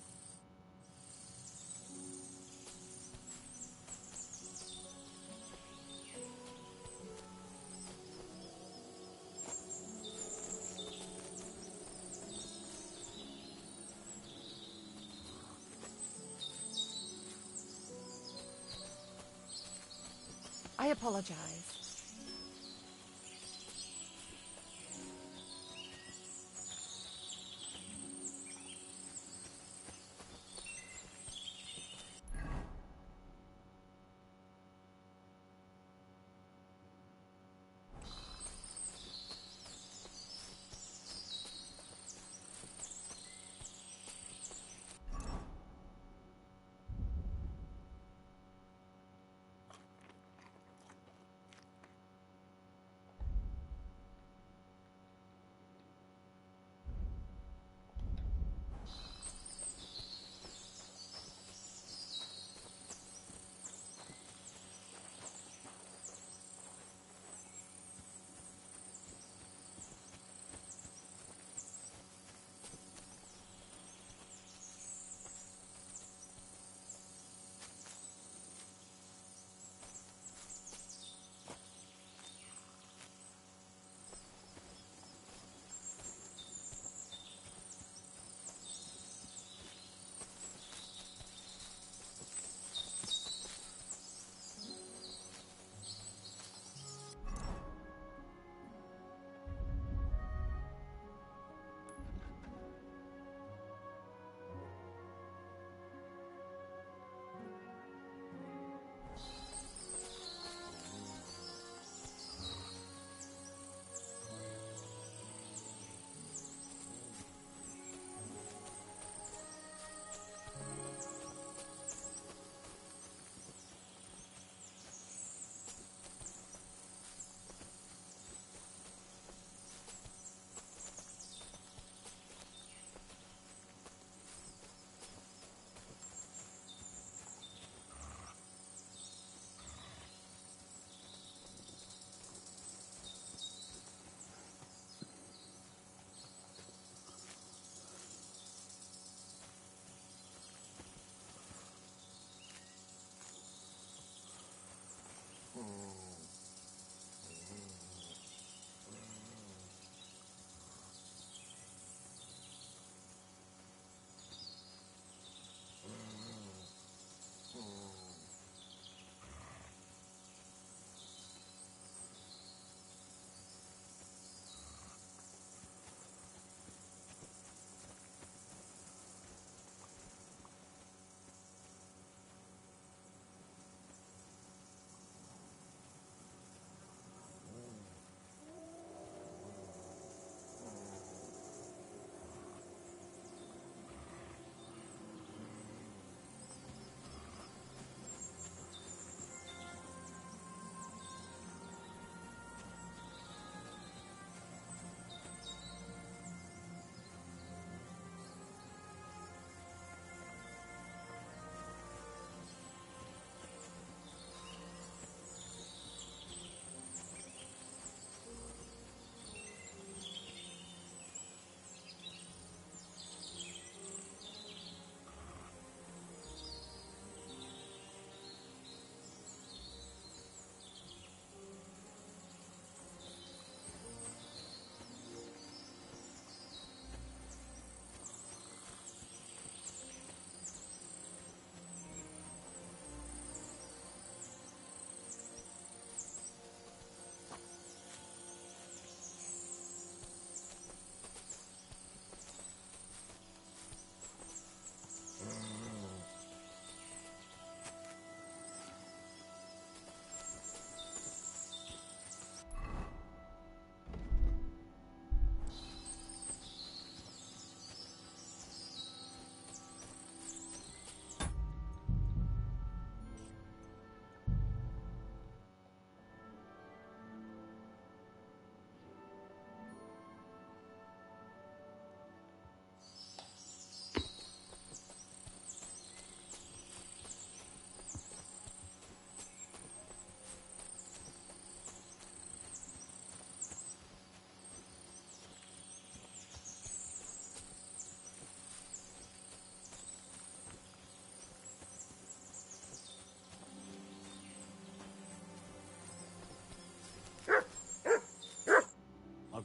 I apologize.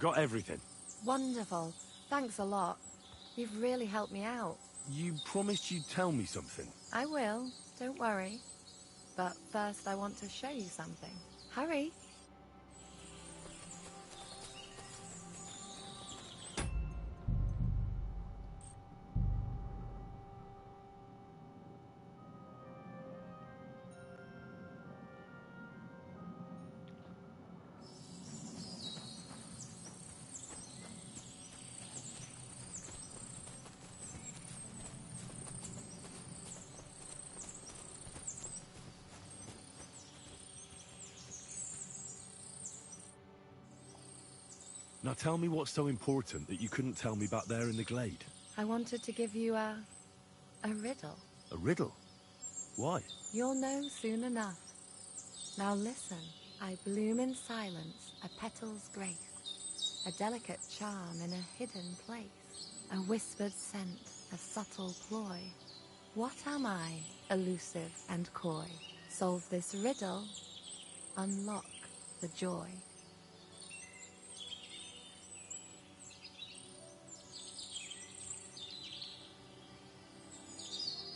got everything. Wonderful. Thanks a lot. You've really helped me out. You promised you'd tell me something. I will. Don't worry. But first I want to show you something. Hurry. Now tell me what's so important that you couldn't tell me back there in the glade. I wanted to give you a riddle. A riddle? Why? You'll know soon enough. Now listen. I bloom in silence, a petal's grace, a delicate charm in a hidden place, a whispered scent, a subtle ploy. What am I, elusive and coy? Solve this riddle, unlock the joy.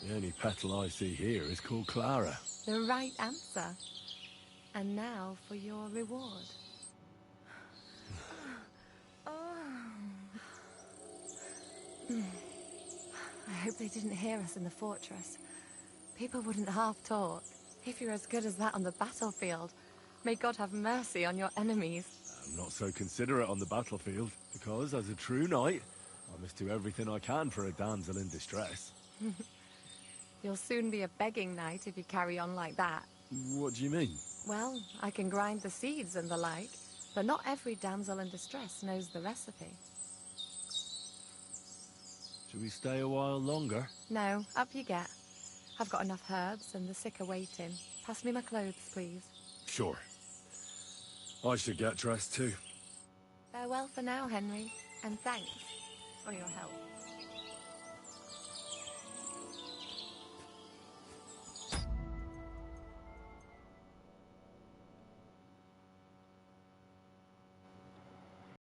The only petal I see here is called Clara. The right answer. And now for your reward. I hope they didn't hear us in the fortress. People wouldn't half talk. If you're as good as that on the battlefield, may God have mercy on your enemies. I'm not so considerate on the battlefield, because as a true knight, I must do everything I can for a damsel in distress. You'll soon be a begging knight if you carry on like that. What do you mean? Well, I can grind the seeds and the like, but not every damsel in distress knows the recipe. Should we stay a while longer? No, up you get. I've got enough herbs and the sick are waiting. Pass me my clothes, please. Sure. I should get dressed too. Farewell for now, Henry, and thanks for your help.